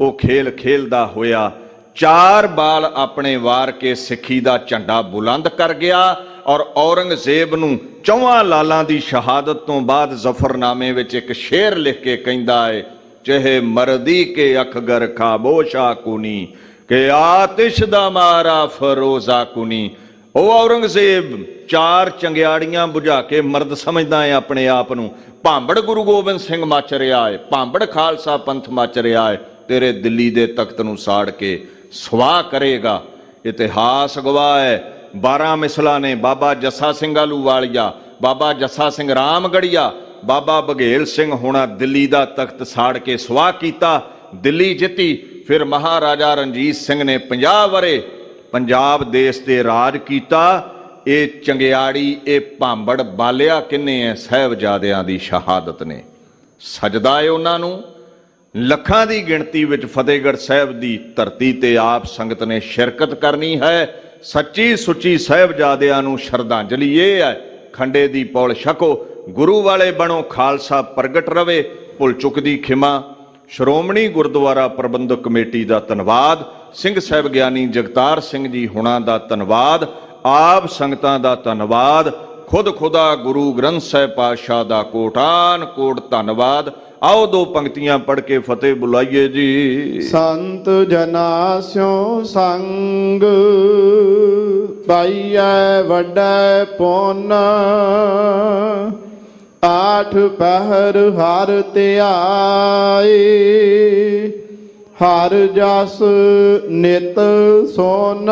ਉਹ ਖੇਲ ਖੇਲਦਾ ਹੋਇਆ 4 ਬਾਲ ਆਪਣੇ ਵਾਰ ਕੇ ਸਿੱਖੀ ਦਾ ਝੰਡਾ ਬੁਲੰਦ ਕਰ ਗਿਆ ਔਰ ਔਰੰਗਜ਼ੇਬ ਨੂੰ 4 ਲਾਲਾਂ ਦੀ ਸ਼ਹਾਦਤ ਤੋਂ ਬਾਅਦ ਜ਼ਫਰਨਾਮੇ ਵਿੱਚ ਇੱਕ ਸ਼ੇਰ ਲਿਖ ਕੇ ਕਹਿੰਦਾ ਹੈ, ਚਾਹੇ ਮਰਦੀ ਕੇ ਅਖਗਰ ਖਾਬੋਸ਼ਾ ਕੁਨੀ ਕਿ ਆਤਿਸ਼ ਦਾ ਮਾਰਾ ਫਰੋਜ਼ਾ ਕੁਨੀ। ਉਹ ਔਰੰਗਜ਼ੇਬ 4 ਚੰਗਿਆੜੀਆਂ ਬੁਝਾ ਕੇ ਮਰਦ ਸਮਝਦਾ ਹੈ ਆਪਣੇ ਆਪ ਨੂੰ। ਭਾਂਬੜ ਗੁਰੂ ਗੋਬਿੰਦ ਸਿੰਘ ਮੱਚ ਰਿਹਾ ਹੈ, ਭਾਂਬੜ ਖਾਲਸਾ ਪੰਥ ਮੱਚ ਰਿਹਾ ਹੈ, ਤੇਰੇ ਦਿੱਲੀ ਦੇ ਤਖਤ ਨੂੰ ਸਾੜ ਕੇ ਸਵਾਹ ਕਰੇਗਾ। ਇਤਿਹਾਸ ਗਵਾਹ ਹੈ 12 ਮਿਸਲਾਂ ਨੇ ਬਾਬਾ ਜੱਸਾ ਸਿੰਘ ਆਹਲੂਵਾਲੀਆ, ਬਾਬਾ ਜੱਸਾ ਸਿੰਘ ਰਾਮਗੜੀਆ, ਬਾਬਾ ਬਘੇਲ ਸਿੰਘ ਹੋਣਾ ਦਿੱਲੀ ਦਾ ਤਖਤ ਸਾੜ ਕੇ ਸਵਾਹ ਕੀਤਾ, ਦਿੱਲੀ ਜਿੱਤੀ। ਫਿਰ ਮਹਾਰਾਜਾ ਰਣਜੀਤ ਸਿੰਘ ਨੇ 50 ਵਰੇ ਪੰਜਾਬ ਦੇਸ਼ ਤੇ ਰਾਜ ਕੀਤਾ। ਇਹ ਚੰਗਿਆੜੀ, ਇਹ ਭਾਂਬੜ ਬਾਲਿਆ ਕਿੰਨੇ ਹੈ? ਸਾਹਿਬਜ਼ਾਦਿਆਂ ਦੀ ਸ਼ਹਾਦਤ ਨੇ। ਸਜਦਾ ਹੈ ਉਹਨਾਂ ਨੂੰ। ਲੱਖਾਂ ਦੀ ਗਿਣਤੀ ਵਿੱਚ ਫਤਿਹਗੜ੍ਹ ਸਾਹਿਬ ਦੀ ਧਰਤੀ ਤੇ ਆਪ ਸੰਗਤ ਨੇ ਸ਼ਿਰਕਤ ਕਰਨੀ ਹੈ। ਸੱਚੀ ਸੁੱਚੀ ਸਾਹਿਬਜ਼ਾਦਿਆਂ ਨੂੰ ਸ਼ਰਧਾਂਜਲੀ ਇਹ ਹੈ, ਖੰਡੇ ਦੀ ਪੌਲ ਛਕੋ, ਗੁਰੂ ਵਾਲੇ ਬਣੋ, ਖਾਲਸਾ ਪ੍ਰਗਟ ਰਵੇ, ਭੁੱਲ ਚੁੱਕ ਦੀ ਖਿਮਾ। ਸ਼੍ਰੋਮਣੀ ਗੁਰਦੁਆਰਾ ਪ੍ਰਬੰਧਕ ਕਮੇਟੀ ਦਾ ਧੰਨਵਾਦ, ਸਿੰਘ ਸਾਹਿਬ ਗਿਆਨੀ ਜਗਤਾਰ ਸਿੰਘ ਜੀ ਹੁਣਾਂ ਦਾ ਧੰਨਵਾਦ, ਆਪ ਸੰਗਤਾਂ ਦਾ ਧੰਨਵਾਦ, ਖੁਦ ਖੁਦਾ ਗੁਰੂ ਗ੍ਰੰਥ ਸਾਹਿਬ ਪਾਤਸ਼ਾਹ ਦਾ ਕੋਟਾਨ ਕੋਟ ਧੰਨਵਾਦ। ਆਓ 2 ਪੰਕਤੀਆਂ ਪੜ੍ਹ ਕੇ ਫਤਿਹ ਬੁਲਾਈਏ ਜੀ। ਸੰਤ ਜਨਾ ਸਿਉ ਸੰਗ ਪਾਈਐ ਵੱਡਾ ਪੁੰਨ, 8 ਪਹਿਰ ਹਰ ਧਿਆਏ, ਹਰ ਜਸ ਨਿਤ ਸੋਨ।